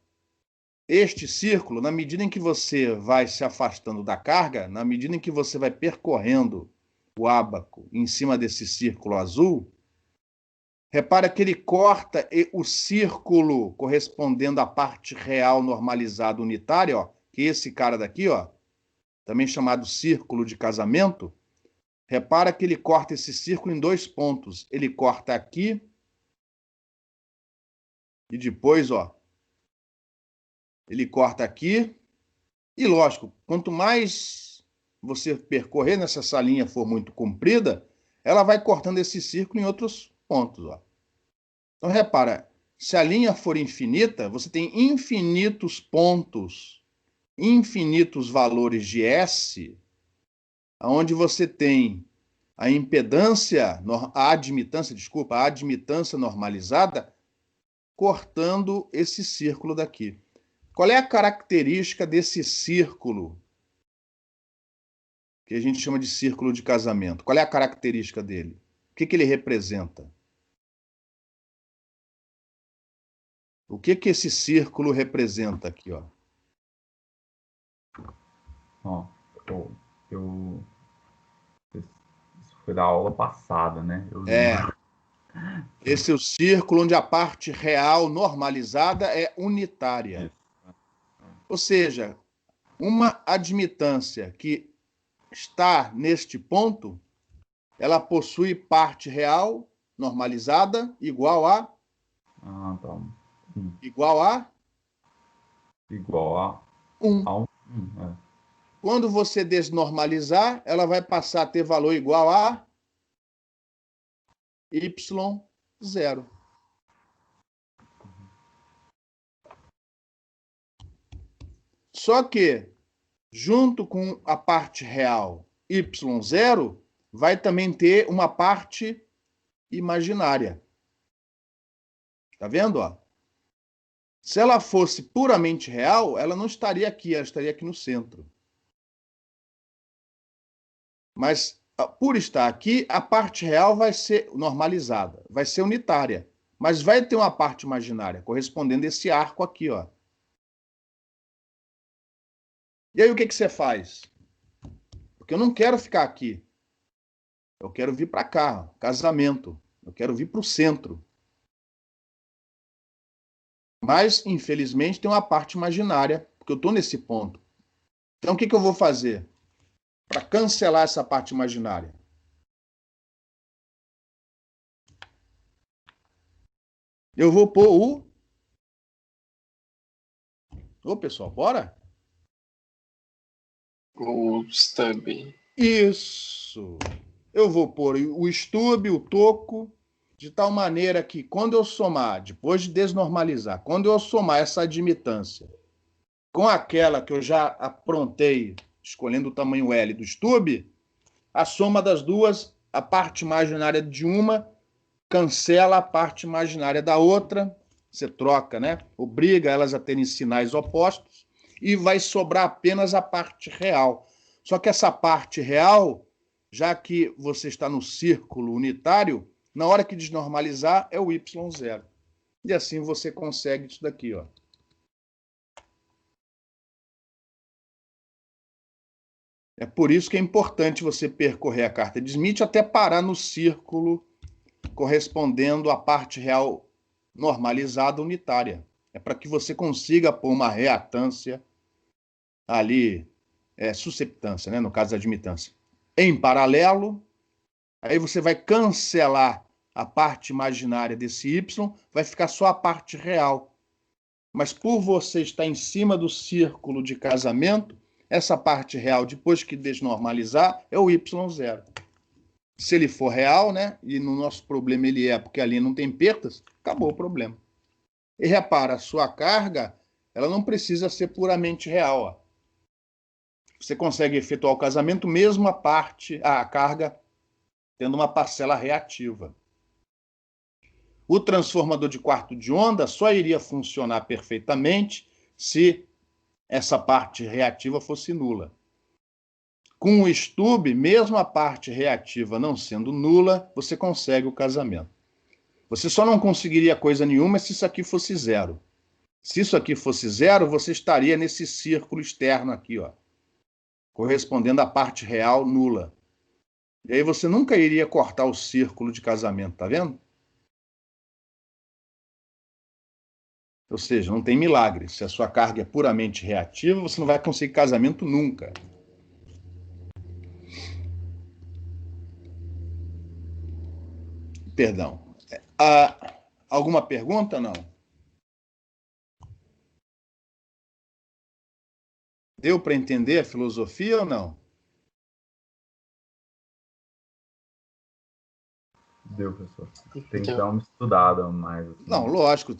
S1: este círculo, na medida em que você vai se afastando da carga, na medida em que você vai percorrendo o ábaco em cima desse círculo azul, repara que ele corta o círculo correspondendo à parte real normalizada unitária, ó, que é esse cara daqui, ó, também chamado círculo de casamento. Repara que ele corta esse círculo em 2 pontos. Ele corta aqui e depois, ó, ele corta aqui. E lógico, quanto mais você percorrer nessa salinha for muito comprida, ela vai cortando esse círculo em outros pontos, ó. Então repara, se a linha for infinita, você tem infinitos pontos, infinitos valores de S, onde você tem a admitância normalizada, cortando esse círculo daqui. Qual é a característica desse círculo, que a gente chama de círculo de casamento? Qual é a característica dele? O que ele representa? O que esse círculo representa aqui, ó?
S3: Isso foi da aula passada, né?
S1: Esse é o círculo onde a parte real normalizada é unitária. Ou seja, uma admitância que está neste ponto, ela possui parte real normalizada igual a igual a 1. Quando você desnormalizar, ela vai passar a ter valor igual a y0. Só que, junto com a parte real y0, vai também ter uma parte imaginária. Tá vendo? Ó? Se ela fosse puramente real, ela não estaria aqui, ela estaria aqui no centro. Mas, por estar aqui, a parte real vai ser normalizada, vai ser unitária. Mas vai ter uma parte imaginária, correspondendo a esse arco aqui, ó. E aí o que você faz? Porque eu não quero ficar aqui. Eu quero vir para cá, casamento. Eu quero vir para o centro. Mas, infelizmente, tem uma parte imaginária, porque eu estou nesse ponto. Então, o que eu vou fazer para cancelar essa parte imaginária? Eu vou pôr o... Ô, pessoal, bora?
S2: O stub.
S1: Isso. Eu vou pôr o stub, o toco, de tal maneira que quando eu somar, depois de desnormalizar, quando eu somar essa admitância com aquela que eu já aprontei, escolhendo o tamanho L do stub, a soma das duas, a parte imaginária de uma cancela a parte imaginária da outra, você troca, né? Obriga elas a terem sinais opostos e vai sobrar apenas a parte real. Só que essa parte real, já que você está no círculo unitário, na hora que desnormalizar é o y0. E assim você consegue isso daqui, ó. É por isso que é importante você percorrer a carta de Smith até parar no círculo correspondendo à parte real normalizada unitária. É para que você consiga pôr uma reatância ali, susceptância, né, no caso da admitância, em paralelo. Aí você vai cancelar a parte imaginária desse y, vai ficar só a parte real. Mas por você estar em cima do círculo de casamento, essa parte real, depois que desnormalizar, é o y0. Se ele for real, né, e no nosso problema ele é porque ali não tem perdas, acabou o problema. E repara, a sua carga, ela não precisa ser puramente real. Ó. Você consegue efetuar o casamento mesmo a carga tendo uma parcela reativa. O transformador de quarto de onda só iria funcionar perfeitamente se essa parte reativa fosse nula. Com o stub, mesmo a parte reativa não sendo nula, você consegue o casamento. Você só não conseguiria coisa nenhuma se isso aqui fosse zero. Se isso aqui fosse zero, você estaria nesse círculo externo aqui, ó, correspondendo à parte real nula. E aí você nunca iria cortar o círculo de casamento, tá vendo? Ou seja, não tem milagre. Se a sua carga é puramente reativa, você não vai conseguir casamento nunca. Perdão. Alguma pergunta, não? Deu para entender a filosofia ou não?
S3: Deu, professor. Tem que dar uma estudada mais. Assim.
S1: Não, lógico.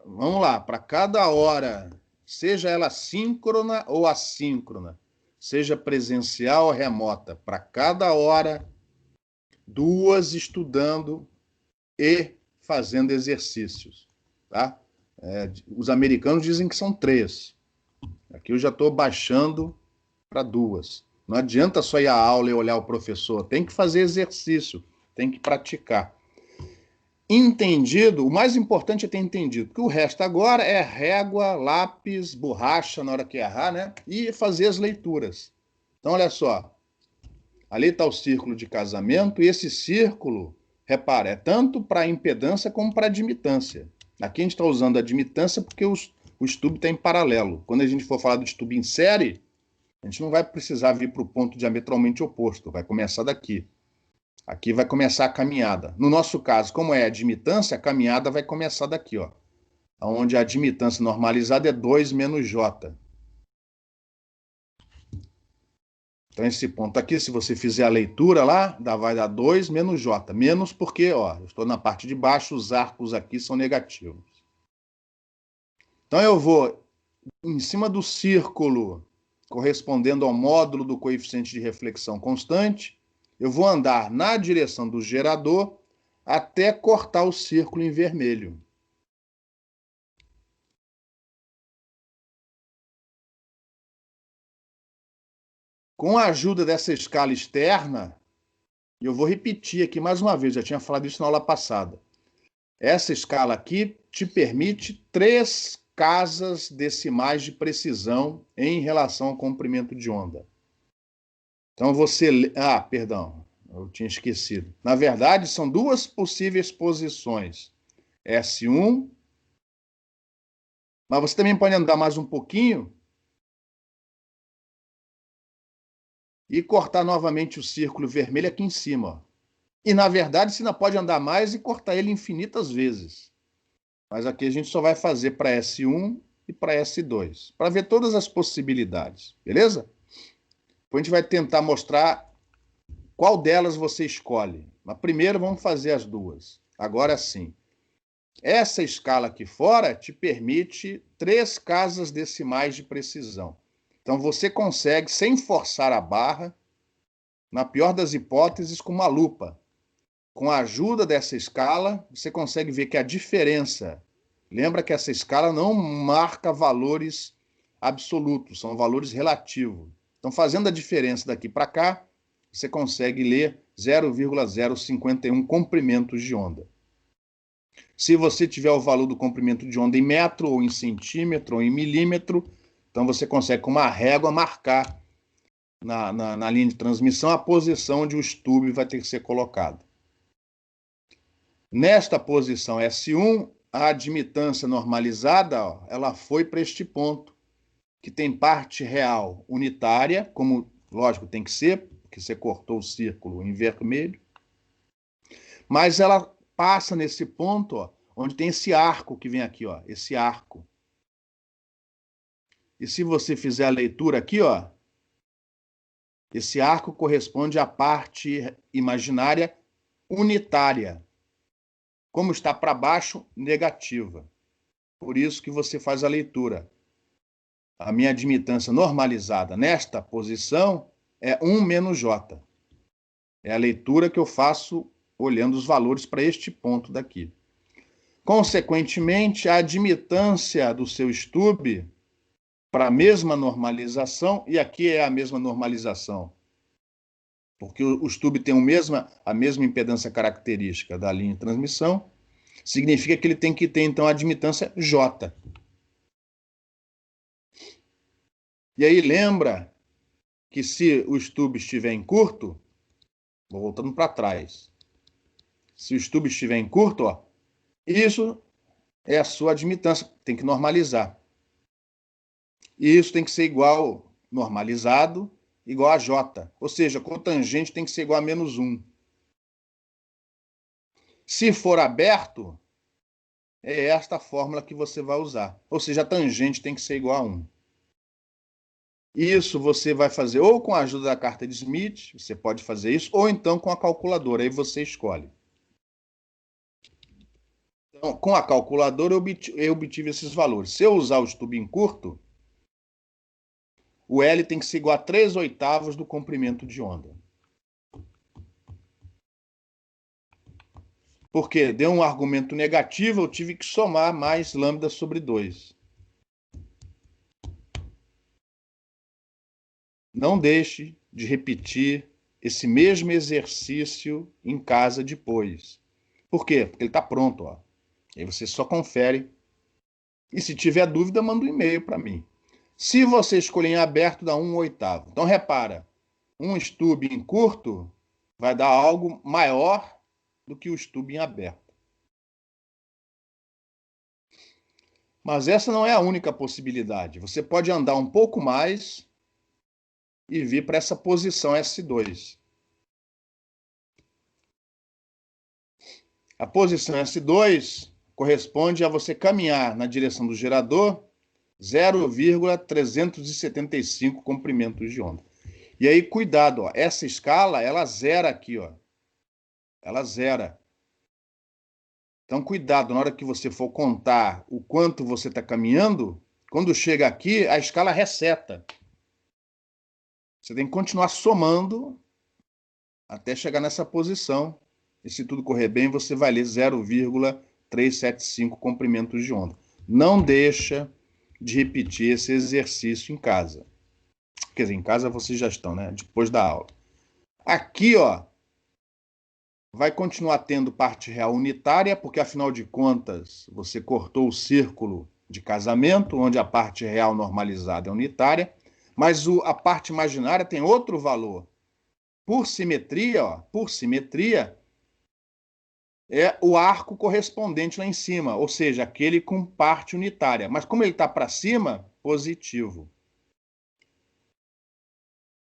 S1: Vamos lá. Para cada hora, seja ela síncrona ou assíncrona, seja presencial ou remota, para cada hora, 2 estudando e fazendo exercícios. Tá? Os americanos dizem que são 3. Aqui eu já estou baixando para 2. Não adianta só ir à aula e olhar o professor. Tem que fazer exercício, tem que praticar. Entendido, o mais importante é ter entendido, que o resto agora é régua, lápis, borracha na hora que errar, né? E fazer as leituras. Então, olha só. Ali está o círculo de casamento, e esse círculo, repara, é tanto para impedância como para admitância. Aqui a gente está usando a admitância porque o stub está em paralelo. Quando a gente for falar do stub em série, a gente não vai precisar vir para o ponto diametralmente oposto, vai começar daqui. Aqui vai começar a caminhada. No nosso caso, como é admitância, a caminhada vai começar daqui, ó, onde a admitância normalizada é 2 menos J. Então, esse ponto aqui, se você fizer a leitura lá, vai dar 2 menos J. Menos porque, ó, eu estou na parte de baixo, os arcos aqui são negativos. Então, eu vou em cima do círculo correspondendo ao módulo do coeficiente de reflexão constante, eu vou andar na direção do gerador até cortar o círculo em vermelho. Com a ajuda dessa escala externa, eu vou repetir aqui mais uma vez, já tinha falado isso na aula passada. Essa escala aqui te permite 3 casas decimais de precisão em relação ao comprimento de onda. Então você... perdão, eu tinha esquecido. Na verdade, são 2 possíveis posições. S1, mas você também pode andar mais um pouquinho e cortar novamente o círculo vermelho aqui em cima. Ó. E, na verdade, você ainda pode andar mais e cortar ele infinitas vezes. Mas aqui a gente só vai fazer para S1 e para S2, para ver todas as possibilidades, beleza? Depois a gente vai tentar mostrar qual delas você escolhe. Mas primeiro vamos fazer as 2. Agora sim. Essa escala aqui fora te permite 3 casas decimais de precisão. Então, você consegue, sem forçar a barra, na pior das hipóteses, com uma lupa. Com a ajuda dessa escala, você consegue ver que a diferença... Lembra que essa escala não marca valores absolutos, são valores relativos. Então, fazendo a diferença daqui para cá, você consegue ler 0,051 comprimentos de onda. Se você tiver o valor do comprimento de onda em metro, ou em centímetro, ou em milímetro, então você consegue, com uma régua, marcar na linha de transmissão a posição onde o estube vai ter que ser colocado. Nesta posição S1, a admitância normalizada, ó, ela foi para este ponto, que tem parte real unitária, como, lógico, tem que ser, porque você cortou o círculo em vermelho, mas ela passa nesse ponto, ó, onde tem esse arco que vem aqui, ó, esse arco. E se você fizer a leitura aqui, ó, esse arco corresponde à parte imaginária unitária. Como está para baixo, negativa. Por isso que você faz a leitura. A minha admitância normalizada nesta posição é 1 menos J. É a leitura que eu faço olhando os valores para este ponto daqui. Consequentemente, a admitância do seu estube para a mesma normalização, e aqui é a mesma normalização, porque o estube tem a mesma impedância característica da linha de transmissão, significa que ele tem que ter, então, a admitância J. E aí lembra que se o estube estiver em curto, vou voltando para trás, se o estube estiver em curto, ó, isso é a sua admitância, tem que normalizar. E isso tem que ser igual, normalizado, igual a J. Ou seja, cotangente tem que ser igual a menos 1. Se for aberto, é esta fórmula que você vai usar. Ou seja, a tangente tem que ser igual a 1. Isso você vai fazer ou com a ajuda da carta de Smith, você pode fazer isso, ou então com a calculadora, aí você escolhe. Então, com a calculadora eu obtive esses valores. Se eu usar o estube em curto, o L tem que ser igual a 3/8 do comprimento de onda. Porque deu um argumento negativo, eu tive que somar mais lambda sobre 2. Não deixe de repetir esse mesmo exercício em casa depois. Por quê? Porque ele está pronto, ó. Aí você só confere. E se tiver dúvida, manda um e-mail para mim. Se você escolher em aberto, dá 1/8. Então, repara, um estube em curto vai dar algo maior do que o estube em aberto. Mas essa não é a única possibilidade. Você pode andar um pouco mais e vir para essa posição S2. A posição S2 corresponde a você caminhar na direção do gerador 0,375 comprimentos de onda. E aí, cuidado, ó, essa escala, ela zera aqui, ó. Ela zera. Então, cuidado, na hora que você for contar o quanto você está caminhando, quando chega aqui, a escala reseta. Você tem que continuar somando até chegar nessa posição. E se tudo correr bem, você vai ler 0,375 comprimentos de onda. Não deixa de repetir esse exercício em casa. Quer dizer, em casa vocês já estão, né? Depois da aula. Aqui, ó, vai continuar tendo parte real unitária, porque, afinal de contas, você cortou o círculo de casamento, onde a parte real normalizada é unitária, mas a parte imaginária tem outro valor. Por simetria, ó, é o arco correspondente lá em cima, ou seja, aquele com parte unitária. Mas como ele está para cima, positivo.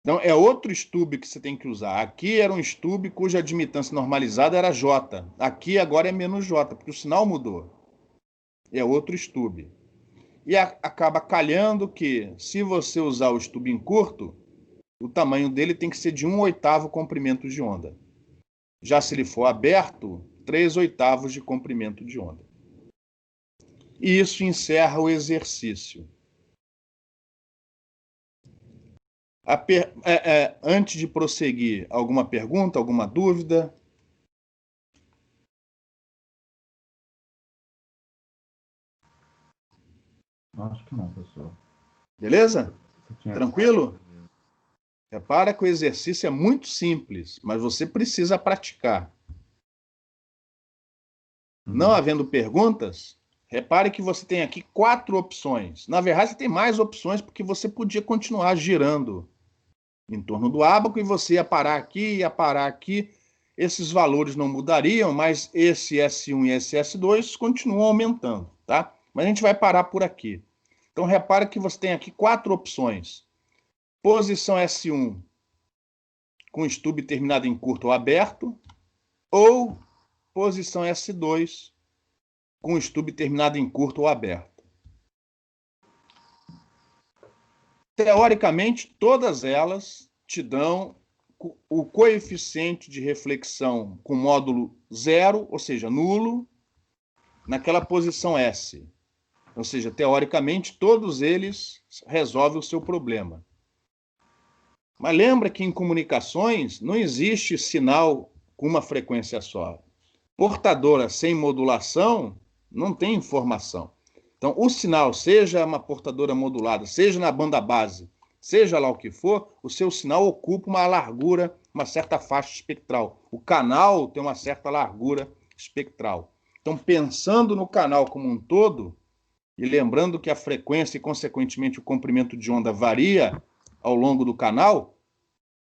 S1: Então, é outro estube que você tem que usar. Aqui era um estube cuja admitância normalizada era J. Aqui agora é menos J, porque o sinal mudou. É outro estube. E acaba calhando que, se você usar o estube em curto, o tamanho dele tem que ser de 1/8 comprimento de onda. Já se ele for aberto, 3/8 de comprimento de onda. E isso encerra o exercício. Antes de prosseguir, alguma pergunta, alguma dúvida?
S3: Acho que não, professor.
S1: Beleza?
S3: Você tinha...
S1: Tranquilo? Repara que o exercício é muito simples, mas você precisa praticar. Não havendo perguntas, repare que você tem aqui 4 opções. Na verdade, você tem mais opções porque você podia continuar girando em torno do ábaco e você ia parar aqui, ia parar aqui. Esses valores não mudariam, mas esse S1 e esse S2 continuam aumentando, tá? Mas a gente vai parar por aqui. Então, repare que você tem aqui 4 opções. Posição S1 com estube terminado em curto ou aberto, ou posição S2 com estube terminado em curto ou aberto. Teoricamente, todas elas te dão o coeficiente de reflexão com módulo 0, ou seja, nulo, naquela posição S. Ou seja, teoricamente, todos eles resolvem o seu problema. Mas lembra que em comunicações não existe sinal com uma frequência só. Portadora sem modulação não tem informação. Então, o sinal, seja uma portadora modulada, seja na banda base, seja lá o que for, o seu sinal ocupa uma largura, uma certa faixa espectral. O canal tem uma certa largura espectral. Então, pensando no canal como um todo, e lembrando que a frequência e, consequentemente, o comprimento de onda varia ao longo do canal,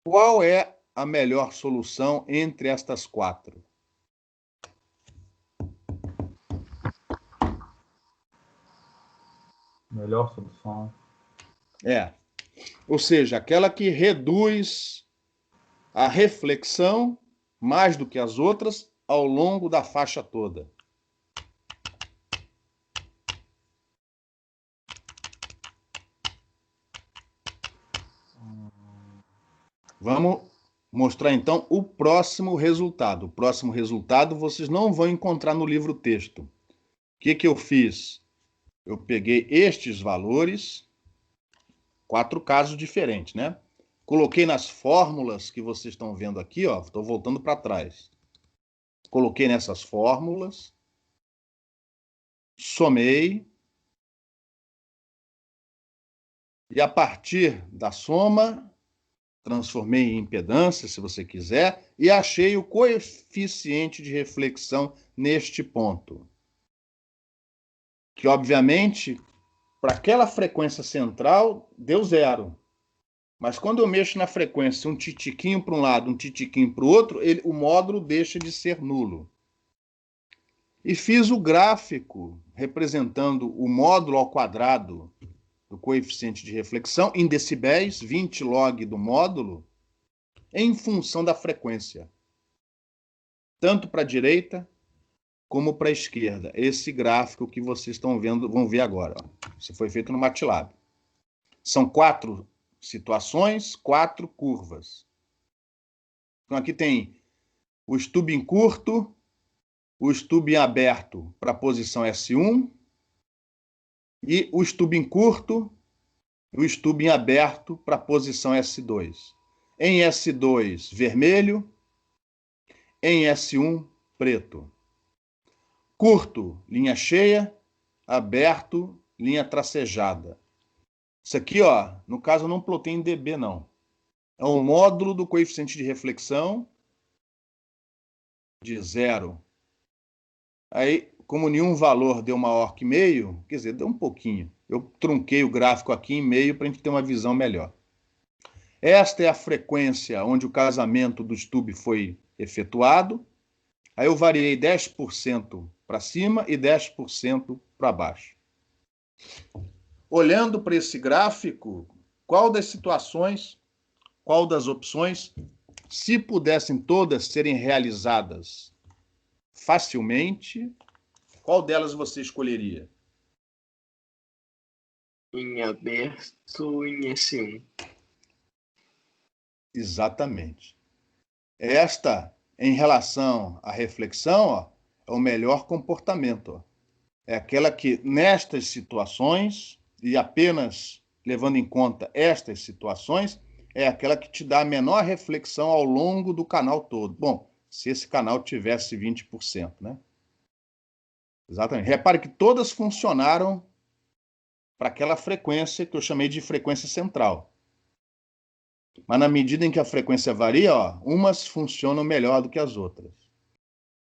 S1: qual é a melhor solução entre estas 4?
S3: Melhor solução.
S1: Ou seja, aquela que reduz a reflexão mais do que as outras ao longo da faixa toda. Vamos mostrar então o próximo resultado. O próximo resultado vocês não vão encontrar no livro texto. O que eu fiz? Eu peguei estes valores, 4 casos diferentes, né? Coloquei nas fórmulas que vocês estão vendo aqui, ó. Estou voltando para trás. Coloquei nessas fórmulas, somei, e a partir da soma, transformei em impedância, se você quiser, e achei o coeficiente de reflexão neste ponto. Que, obviamente, para aquela frequência central, deu 0. Mas quando eu mexo na frequência um titiquinho para um lado, um titiquinho para o outro, o módulo deixa de ser nulo. E fiz o gráfico representando o módulo ao quadrado do coeficiente de reflexão em decibéis, 20 log do módulo, em função da frequência. Tanto para a direita como para a esquerda. Esse gráfico que vocês estão vendo, vão ver agora. Ó. Isso foi feito no MATLAB. São 4 situações, 4 curvas. Então aqui tem o estube em curto, o estube em aberto para a posição S1 e o estube em curto e o estube em aberto para a posição S2. Em S2, vermelho. Em S1, preto. Curto, linha cheia. Aberto, linha tracejada. Isso aqui, ó, no caso eu não plotei em dB, não. É um módulo do coeficiente de reflexão de 0. Aí, como nenhum valor deu maior que meio, quer dizer, deu um pouquinho. Eu trunquei o gráfico aqui em meio para a gente ter uma visão melhor. Esta é a frequência onde o casamento do estube foi efetuado. Aí eu variei 10% para cima e 10% para baixo. Olhando para esse gráfico, qual das situações, qual das opções, se pudessem todas serem realizadas facilmente, qual delas você escolheria?
S2: Em aberto em S1.
S1: Exatamente. Esta em relação à reflexão, ó, é o melhor comportamento. Ó. É aquela que, nestas situações, e apenas levando em conta estas situações, é aquela que te dá a menor reflexão ao longo do canal todo. Bom, se esse canal tivesse 20%, né? Exatamente. Repare que todas funcionaram para aquela frequência que eu chamei de frequência central. Mas na medida em que a frequência varia, ó, umas funcionam melhor do que as outras.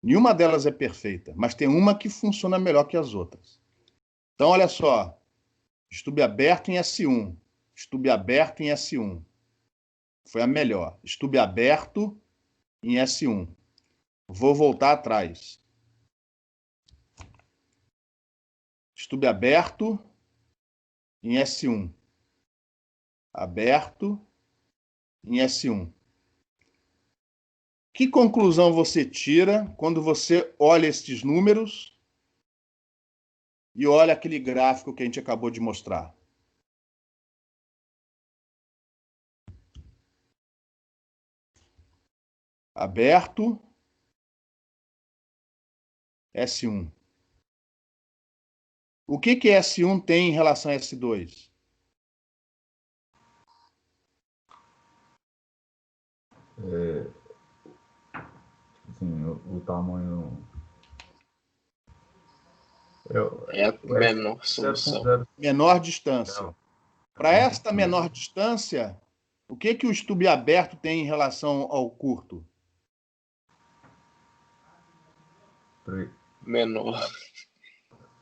S1: Nenhuma delas é perfeita, mas tem uma que funciona melhor que as outras. Então, olha só. Estube aberto em S1. Estube aberto em S1. Foi a melhor. Estube aberto em S1. Vou voltar atrás. Estube aberto em S1. Aberto em S1. Que conclusão você tira quando você olha estes números e olha aquele gráfico que a gente acabou de mostrar? Aberto, S1. O que S1 tem em relação a S2?
S3: Assim, o tamanho...
S2: É a menor solução.
S1: Menor distância. Para esta menor distância, o que o estube aberto tem em relação ao curto?
S2: Menor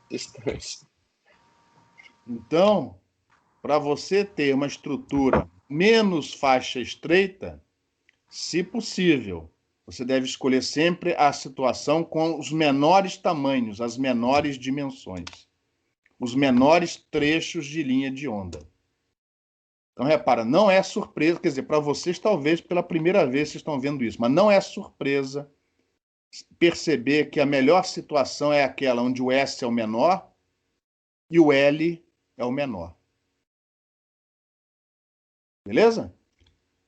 S2: distância.
S1: Então, para você ter uma estrutura menos faixa estreita, se possível, você deve escolher sempre a situação com os menores tamanhos, as menores dimensões, os menores trechos de linha de onda. Então, repara, não é surpresa, quer dizer, para vocês, talvez pela primeira vez vocês estão vendo isso, mas não é surpresa perceber que a melhor situação é aquela onde o S é o menor e o L é o menor. Beleza?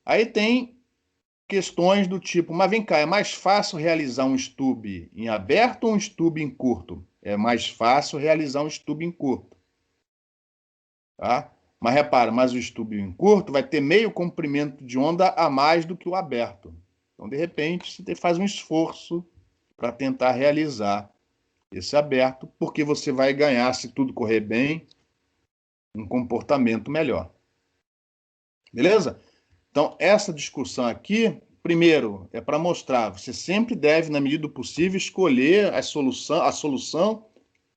S1: Aí tem questões do tipo, mas vem cá, é mais fácil realizar um estube em aberto ou um estube em curto? É mais fácil realizar um estube em curto. Tá? Mas repara, mas o estube em curto vai ter meio comprimento de onda a mais do que o aberto. Então, de repente, você faz um esforço para tentar realizar esse aberto, porque você vai ganhar, se tudo correr bem, um comportamento melhor. Beleza? Então, essa discussão aqui, primeiro, é para mostrar, você sempre deve, na medida do possível, escolher a solução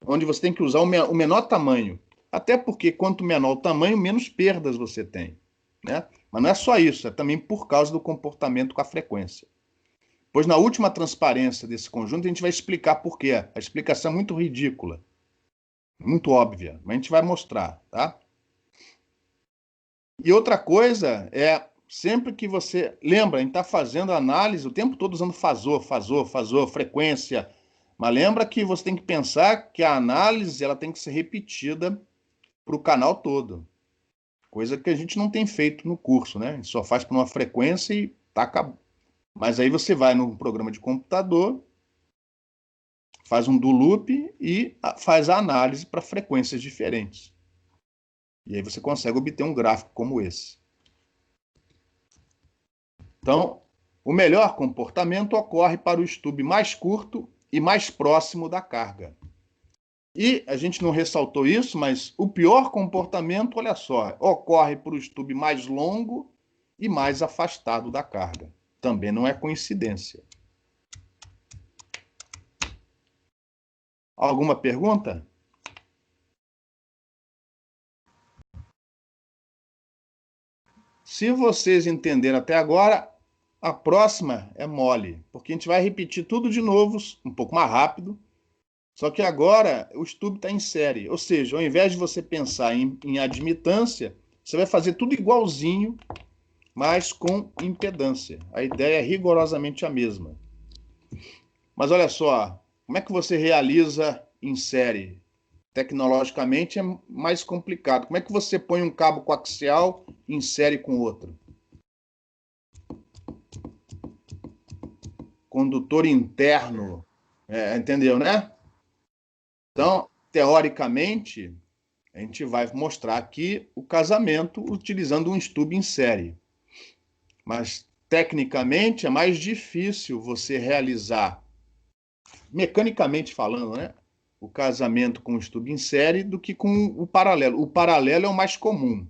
S1: onde você tem que usar o menor tamanho. Até porque, quanto menor o tamanho, menos perdas você tem. Né? Mas não é só isso, é também por causa do comportamento com a frequência. Pois na última transparência desse conjunto, a gente vai explicar por quê. A explicação é muito ridícula, muito óbvia, mas a gente vai mostrar, tá? E outra coisa é, sempre que você... Lembra, a gente está fazendo análise o tempo todo usando fasor, frequência. Mas lembra que você tem que pensar que a análise ela tem que ser repetida para o canal todo. Coisa que a gente não tem feito no curso, né? A gente só faz para uma frequência e tá acabando. Mas aí você vai no programa de computador, faz um do loop e faz a análise para frequências diferentes. E aí você consegue obter um gráfico como esse. Então, o melhor comportamento ocorre para o estube mais curto e mais próximo da carga. E a gente não ressaltou isso, mas o pior comportamento, olha só, ocorre para o estube mais longo e mais afastado da carga. Também não é coincidência. Alguma pergunta? Se vocês entenderam até agora, a próxima é mole, porque a gente vai repetir tudo de novo, um pouco mais rápido, só que agora o estudo está em série, ou seja, ao invés de você pensar em admitância, você vai fazer tudo igualzinho, mas com impedância. A ideia é rigorosamente a mesma. Mas olha só, como é que você realiza em série? Tecnologicamente é mais complicado. Como é que você põe um cabo coaxial em série com outro? condutor interno. Entendeu, né? Então, teoricamente, a gente vai mostrar aqui o casamento utilizando um estubo em série. Mas, tecnicamente, é mais difícil você realizar, mecanicamente falando, né, o casamento com o estubo em série do que com o paralelo. O paralelo é o mais comum,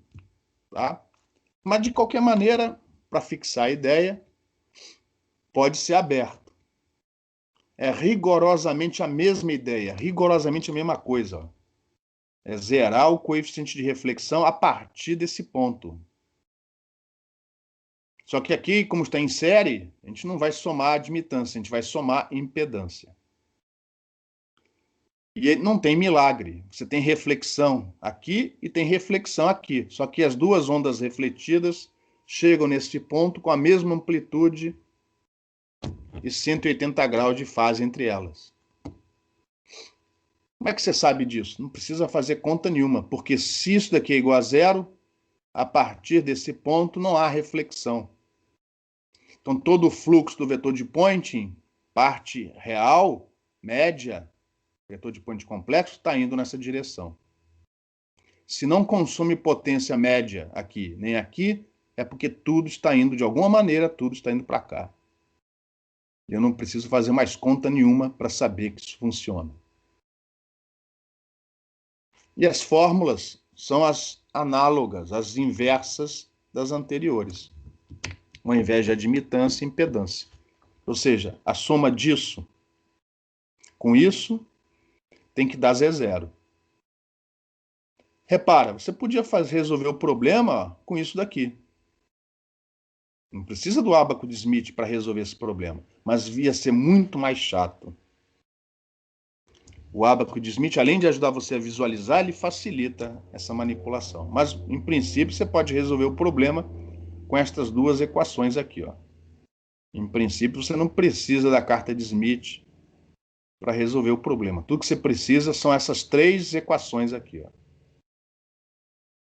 S1: tá? Mas, de qualquer maneira, para fixar a ideia, pode ser aberto. É rigorosamente a mesma ideia, rigorosamente a mesma coisa. É zerar o coeficiente de reflexão a partir desse ponto. Só que aqui, como está em série, a gente não vai somar admitância, a gente vai somar impedância. E não tem milagre. Você tem reflexão aqui e tem reflexão aqui. Só que as duas ondas refletidas chegam neste ponto com a mesma amplitude e 180 graus de fase entre elas. Como é que você sabe disso? Não precisa fazer conta nenhuma, porque se isso daqui é igual a zero, a partir desse ponto não há reflexão. Então, todo o fluxo do vetor de Poynting, parte real, média, vetor de Poynting complexo, está indo nessa direção. Se não consome potência média aqui, nem aqui, é porque tudo está indo, de alguma maneira, tudo está indo para cá. Eu não preciso fazer mais conta nenhuma para saber que isso funciona. E as fórmulas são as análogas, as inversas das anteriores, ao invés de admitância e impedância. Ou seja, a soma disso com isso tem que dar Z0. Repara, você podia resolver o problema com isso daqui. Não precisa do ábaco de Smith para resolver esse problema, mas ia ser muito mais chato. O ábaco de Smith, além de ajudar você a visualizar, ele facilita essa manipulação. Mas, em princípio, você pode resolver o problema com estas duas equações aqui, ó. Em princípio, você não precisa da carta de Smith para resolver o problema. Tudo que você precisa são essas três equações aqui, ó.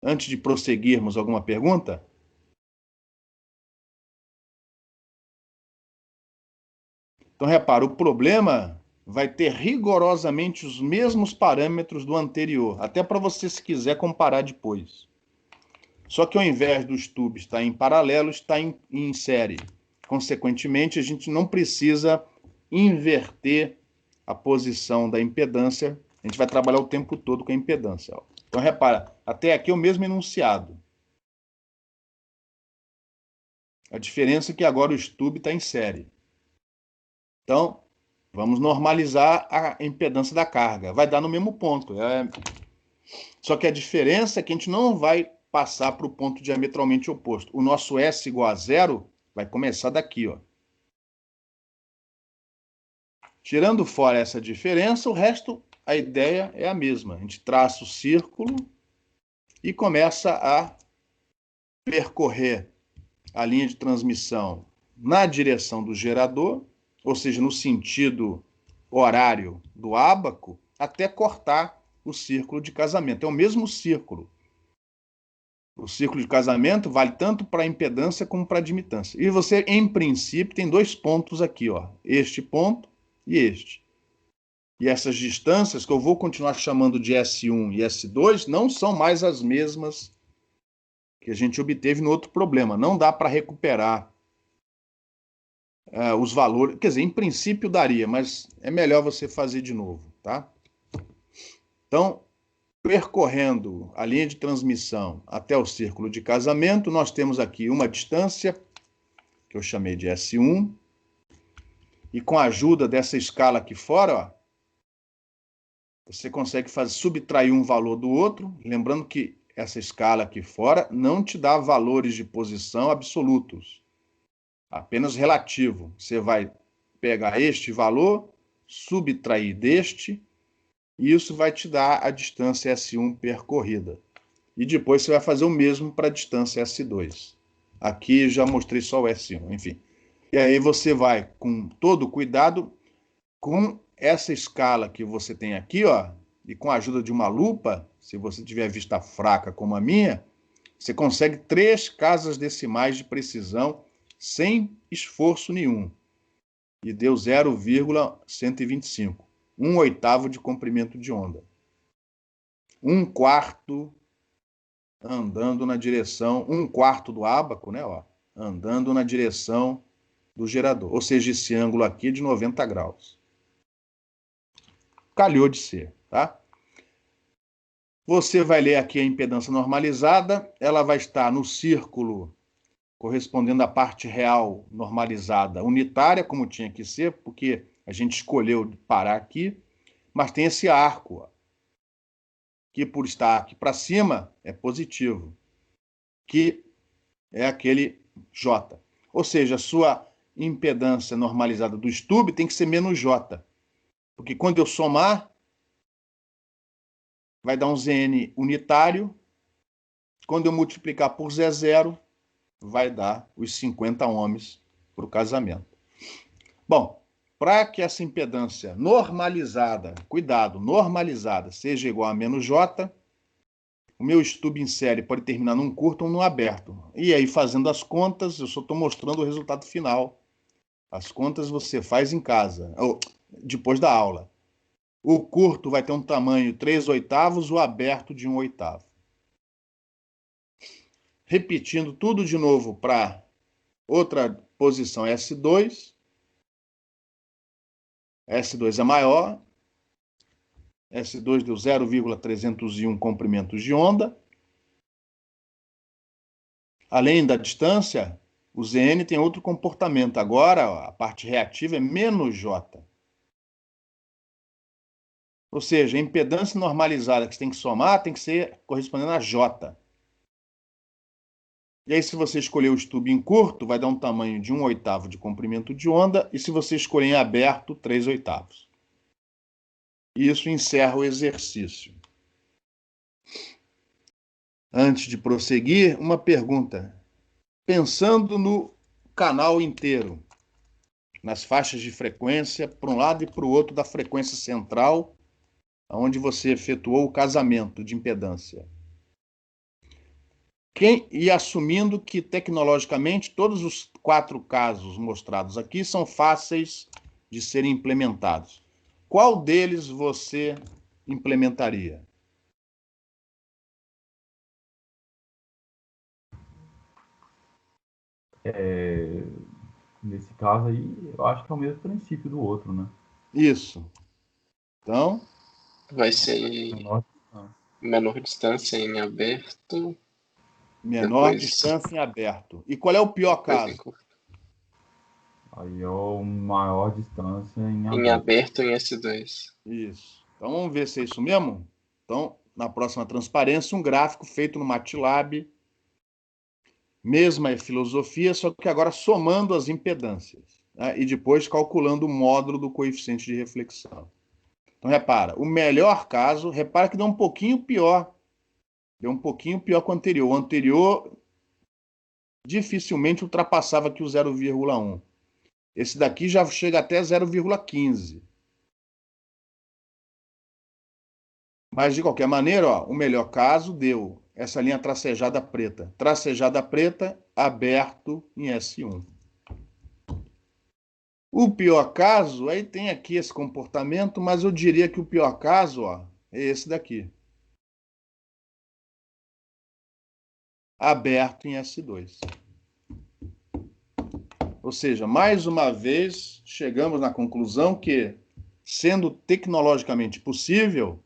S1: Antes de prosseguirmos, alguma pergunta? Então, repara, o problema vai ter rigorosamente os mesmos parâmetros do anterior, até para você, se quiser, comparar depois. Só que ao invés dos tubos estar em paralelo, está em série. Consequentemente, a gente não precisa inverter a posição da impedância. A gente vai trabalhar o tempo todo com a impedância. Ó. Então, repara, até aqui é o mesmo enunciado. A diferença é que agora o stub está em série. Então, vamos normalizar a impedância da carga. Vai dar no mesmo ponto. Só que a diferença é que a gente não vai passar para o ponto diametralmente oposto. O nosso S igual a zero vai começar daqui, ó. Tirando fora essa diferença, o resto, a ideia é a mesma. A gente traça o círculo e começa a percorrer a linha de transmissão na direção do gerador, ou seja, no sentido horário do ábaco, até cortar o círculo de casamento. É o mesmo círculo. O círculo de casamento vale tanto para a impedância como para a admitância. E você, em princípio, tem dois pontos aqui, ó. Este ponto e este. E essas distâncias, que eu vou continuar chamando de S1 e S2, não são mais as mesmas que a gente obteve no outro problema. Não dá para recuperar os valores. Quer dizer, em princípio daria, mas é melhor você fazer de novo, tá? Então, percorrendo a linha de transmissão até o círculo de casamento, nós temos aqui uma distância, que eu chamei de S1, e com a ajuda dessa escala aqui fora, ó, você consegue subtrair um valor do outro, lembrando que essa escala aqui fora não te dá valores de posição absolutos, apenas relativo. Você vai pegar este valor, subtrair deste, e isso vai te dar a distância S1 percorrida. E depois você vai fazer o mesmo para a distância S2. Aqui já mostrei só o S1, enfim. E aí você vai com todo cuidado com essa escala que você tem aqui, ó, e com a ajuda de uma lupa, se você tiver vista fraca como a minha, você consegue 3 casas decimais de precisão sem esforço nenhum. e deu 0,125. 1/8 de comprimento de onda. 1/4 andando na direção, 1/4 do ábaco, né, ó, andando na direção do gerador. Ou seja, esse ângulo aqui é de 90 graus. Calhou de ser, tá? Você vai ler aqui a impedância normalizada, ela vai estar no círculo correspondendo à parte real normalizada unitária, como tinha que ser, porque a gente escolheu parar aqui, mas tem esse arco, ó, que por estar aqui para cima é positivo, que é aquele J. Ou seja, a sua impedância normalizada do estube tem que ser menos J, porque quando eu somar, vai dar um Zn unitário, quando eu multiplicar por Z0, vai dar os 50 ohms para o casamento. Bom, para que essa impedância normalizada, cuidado, normalizada, seja igual a menos J, o meu estube em série pode terminar num curto ou num aberto. E aí, fazendo as contas, eu só estou mostrando o resultado final. As contas você faz em casa, ou depois da aula. O curto vai ter um tamanho 3/8, o aberto de 1/8. Repetindo tudo de novo para outra posição S2. S2 é maior. S2 deu 0,301 comprimentos de onda. Além da distância, o Zn tem outro comportamento. Agora, a parte reativa é menos J. Ou seja, a impedância normalizada que você tem que somar tem que ser correspondendo a J. E aí, se você escolher o estube em curto, vai dar um tamanho de 1/8 de comprimento de onda, e se você escolher em aberto, 3/8. Isso encerra o exercício. Antes de prosseguir, uma pergunta. Pensando no canal inteiro, nas faixas de frequência, para um lado e para o outro da frequência central, onde você efetuou o casamento de impedância. E assumindo que, tecnologicamente, todos os 4 casos mostrados aqui são fáceis de serem implementados. Qual deles você implementaria?
S3: Nesse caso aí, eu acho que é o mesmo princípio do outro, né?
S1: Isso. Então...
S2: vai ser menor distância em aberto.
S1: Menor distância em aberto. E qual é o pior caso?
S3: Aí é o maior distância em aberto.
S2: Em aberto em S2.
S1: Isso. Então vamos ver se é isso mesmo? Então, na próxima transparência, um gráfico feito no MATLAB. Mesma filosofia, só que agora somando as impedâncias, né? E depois calculando o módulo do coeficiente de reflexão. Então, repara, o melhor caso, repara que deu um pouquinho pior. Deu um pouquinho pior que o anterior. O anterior dificilmente ultrapassava aqui o 0,1. Esse daqui já chega até 0,15. Mas, de qualquer maneira, ó, o melhor caso deu essa linha tracejada preta. Tracejada preta, aberto em S1. O pior caso, aí tem aqui esse comportamento, mas eu diria que o pior caso, ó, é esse daqui. Aberto em S2. Ou seja, mais uma vez, chegamos na conclusão que, sendo tecnologicamente possível,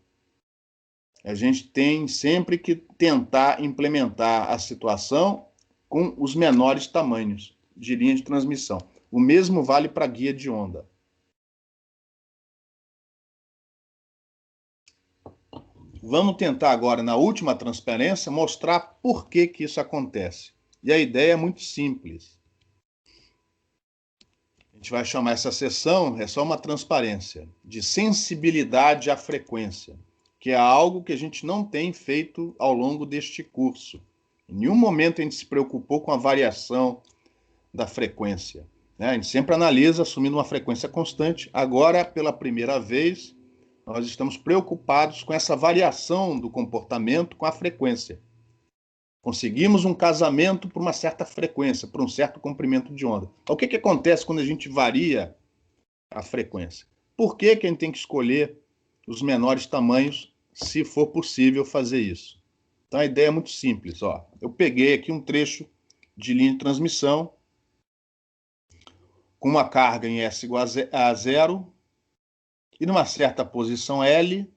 S1: a gente tem sempre que tentar implementar a situação com os menores tamanhos de linha de transmissão. O mesmo vale para guia de onda. Vamos tentar agora, na última transparência, mostrar por que isso acontece. E a ideia é muito simples. A gente vai chamar essa sessão, é só uma transparência, de sensibilidade à frequência, que é algo que a gente não tem feito ao longo deste curso. Em nenhum momento a gente se preocupou com a variação da frequência, né? A gente sempre analisa assumindo uma frequência constante. Agora, pela primeira vez, nós estamos preocupados com essa variação do comportamento com a frequência. Conseguimos um casamento por uma certa frequência, por um certo comprimento de onda. O que acontece quando a gente varia a frequência. Por que que a gente tem que escolher os menores tamanhos, se for possível fazer isso? Então, a ideia é muito simples. Ó. Eu peguei aqui um trecho de linha de transmissão com uma carga em S igual a 0 e numa certa posição L,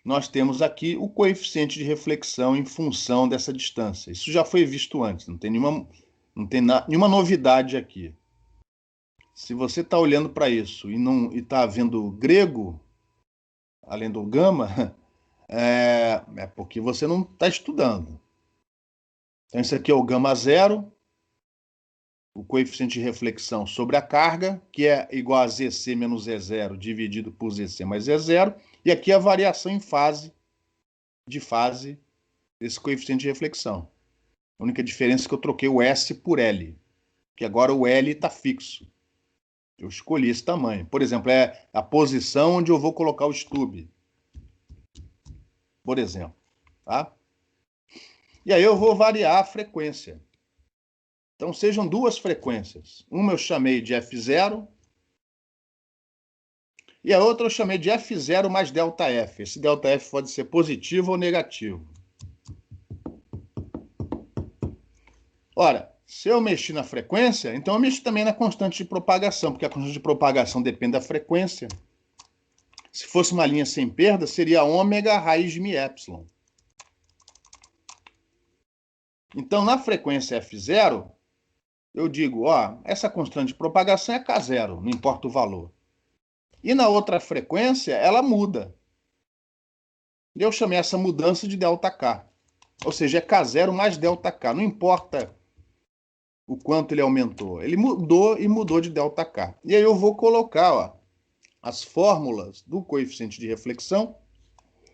S1: nós temos aqui o coeficiente de reflexão em função dessa distância. Isso já foi visto antes, não tem nenhuma novidade aqui. Se você está olhando para isso e está vendo grego, além do gama, é porque você não está estudando. Então, isso aqui é o gama zero, o coeficiente de reflexão sobre a carga, que é igual a ZC menos E0 dividido por ZC mais E0, e aqui a variação em fase desse coeficiente de reflexão. A única diferença é que eu troquei o S por L, que agora o L está fixo. Eu escolhi esse tamanho. Por exemplo, é a posição onde eu vou colocar o stub. Por exemplo. Tá? E aí eu vou variar a frequência. Então, sejam duas frequências. Uma eu chamei de F0 e a outra eu chamei de F0 mais ΔF. Esse ΔF pode ser positivo ou negativo. Ora, se eu mexer na frequência, então eu mexo também na constante de propagação, porque a constante de propagação depende da frequência. Se fosse uma linha sem perda, seria ômega raiz de μ. Então, na frequência F0, eu digo, ó, essa constante de propagação é K0, não importa o valor. E na outra frequência, ela muda. Eu chamei essa mudança de ΔK. Ou seja, é K0 mais ΔK. Não importa o quanto ele aumentou. Ele mudou e mudou de ΔK. E aí eu vou colocar, ó, as fórmulas do coeficiente de reflexão,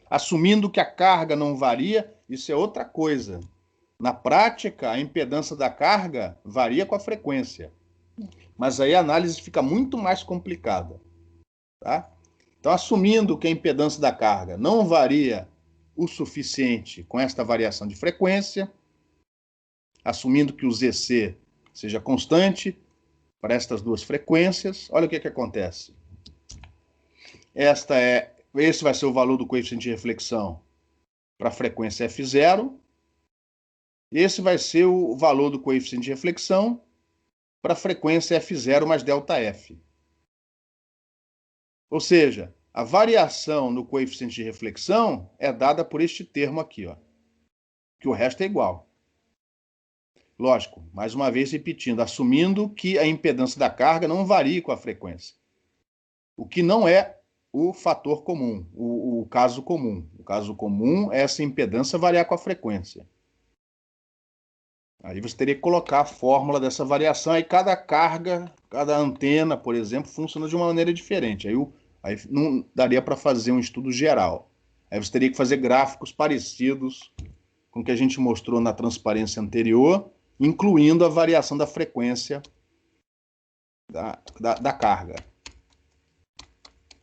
S1: assumindo que a carga não varia. Isso é outra coisa. Na prática, a impedância da carga varia com a frequência. Mas aí a análise fica muito mais complicada. Tá? Então, assumindo que a impedância da carga não varia o suficiente com esta variação de frequência, assumindo que o ZC seja constante para estas duas frequências, olha o que acontece. Esse vai ser o valor do coeficiente de reflexão para a frequência F0. Esse vai ser o valor do coeficiente de reflexão para a frequência F0 mais ΔF. Ou seja, a variação no coeficiente de reflexão é dada por este termo aqui, ó, que o resto é igual. Lógico, mais uma vez repetindo, assumindo que a impedância da carga não varia com a frequência. O que não é o fator comum, o caso comum. O caso comum é essa impedância variar com a frequência. Aí você teria que colocar a fórmula dessa variação, aí cada carga, cada antena, por exemplo, funciona de uma maneira diferente. Aí não daria para fazer um estudo geral. Aí você teria que fazer gráficos parecidos com o que a gente mostrou na transparência anterior, incluindo a variação da frequência da carga.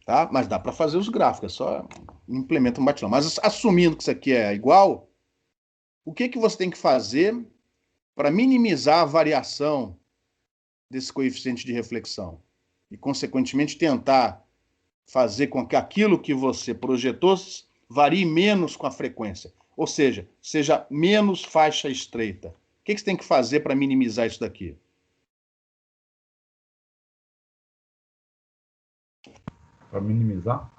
S1: Tá? Mas dá para fazer os gráficos, é só implementa um batilão. Mas assumindo que isso aqui é igual, o que você tem que fazer para minimizar a variação desse coeficiente de reflexão e, consequentemente, tentar fazer com que aquilo que você projetou varie menos com a frequência, ou seja menos faixa estreita. O que você tem que fazer para minimizar isso daqui?
S3: Para minimizar?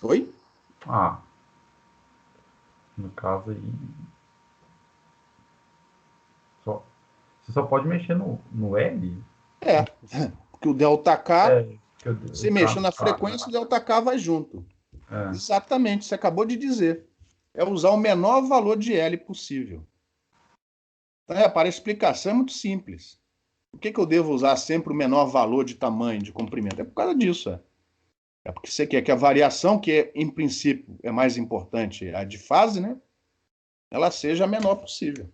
S1: Oi?
S3: No caso aí, você só pode mexer no L?
S1: Porque o ΔK, se mexer na frequência, o ΔK vai junto. Exatamente, você acabou de dizer. É usar o menor valor de L possível. Para a explicação é muito simples. Por que eu devo usar sempre o menor valor de tamanho, de comprimento? É por causa disso. É porque você quer que a variação, que em princípio é mais importante, a de fase, né, ela seja a menor possível.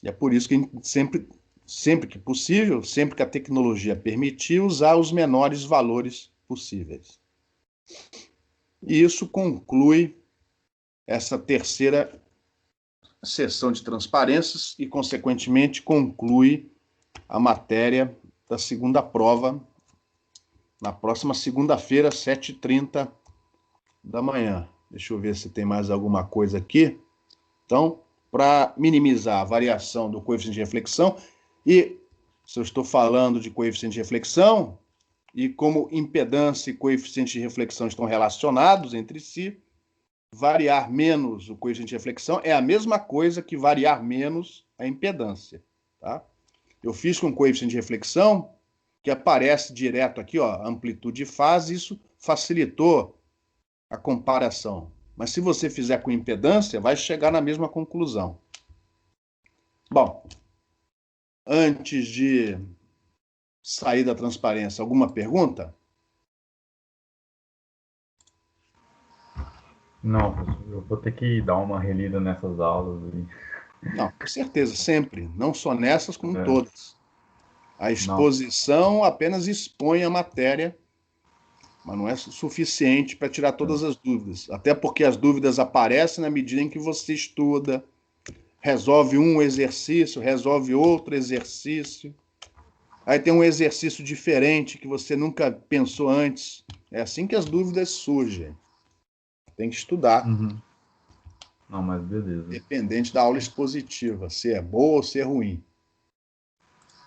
S1: E é por isso que a gente sempre que possível, sempre que a tecnologia permitir, usar os menores valores possíveis. E isso conclui essa terceira sessão de transparências e, consequentemente, conclui a matéria da segunda prova na próxima segunda-feira, 7h30 da manhã. Deixa eu ver se tem mais alguma coisa aqui. Então, para minimizar a variação do coeficiente de reflexão, e se eu estou falando de coeficiente de reflexão, e como impedância e coeficiente de reflexão estão relacionados entre si, variar menos o coeficiente de reflexão é a mesma coisa que variar menos a impedância. Tá? Eu fiz com coeficiente de reflexão, que aparece direto aqui, ó, amplitude e fase, isso facilitou a comparação. Mas se você fizer com impedância, vai chegar na mesma conclusão. Bom, antes de sair da transparência, alguma pergunta?
S3: Não, eu vou ter que dar uma relida nessas aulas.
S1: Não, com certeza, sempre. Não só nessas, como todas. A exposição apenas expõe a matéria, mas não é suficiente para tirar todas as dúvidas. Até porque as dúvidas aparecem na medida em que você estuda, resolve um exercício, resolve outro exercício. Aí tem um exercício diferente que você nunca pensou antes. É assim que as dúvidas surgem. Tem que estudar.
S3: Não, mas beleza.
S1: Dependente da aula expositiva, se é boa ou se é ruim.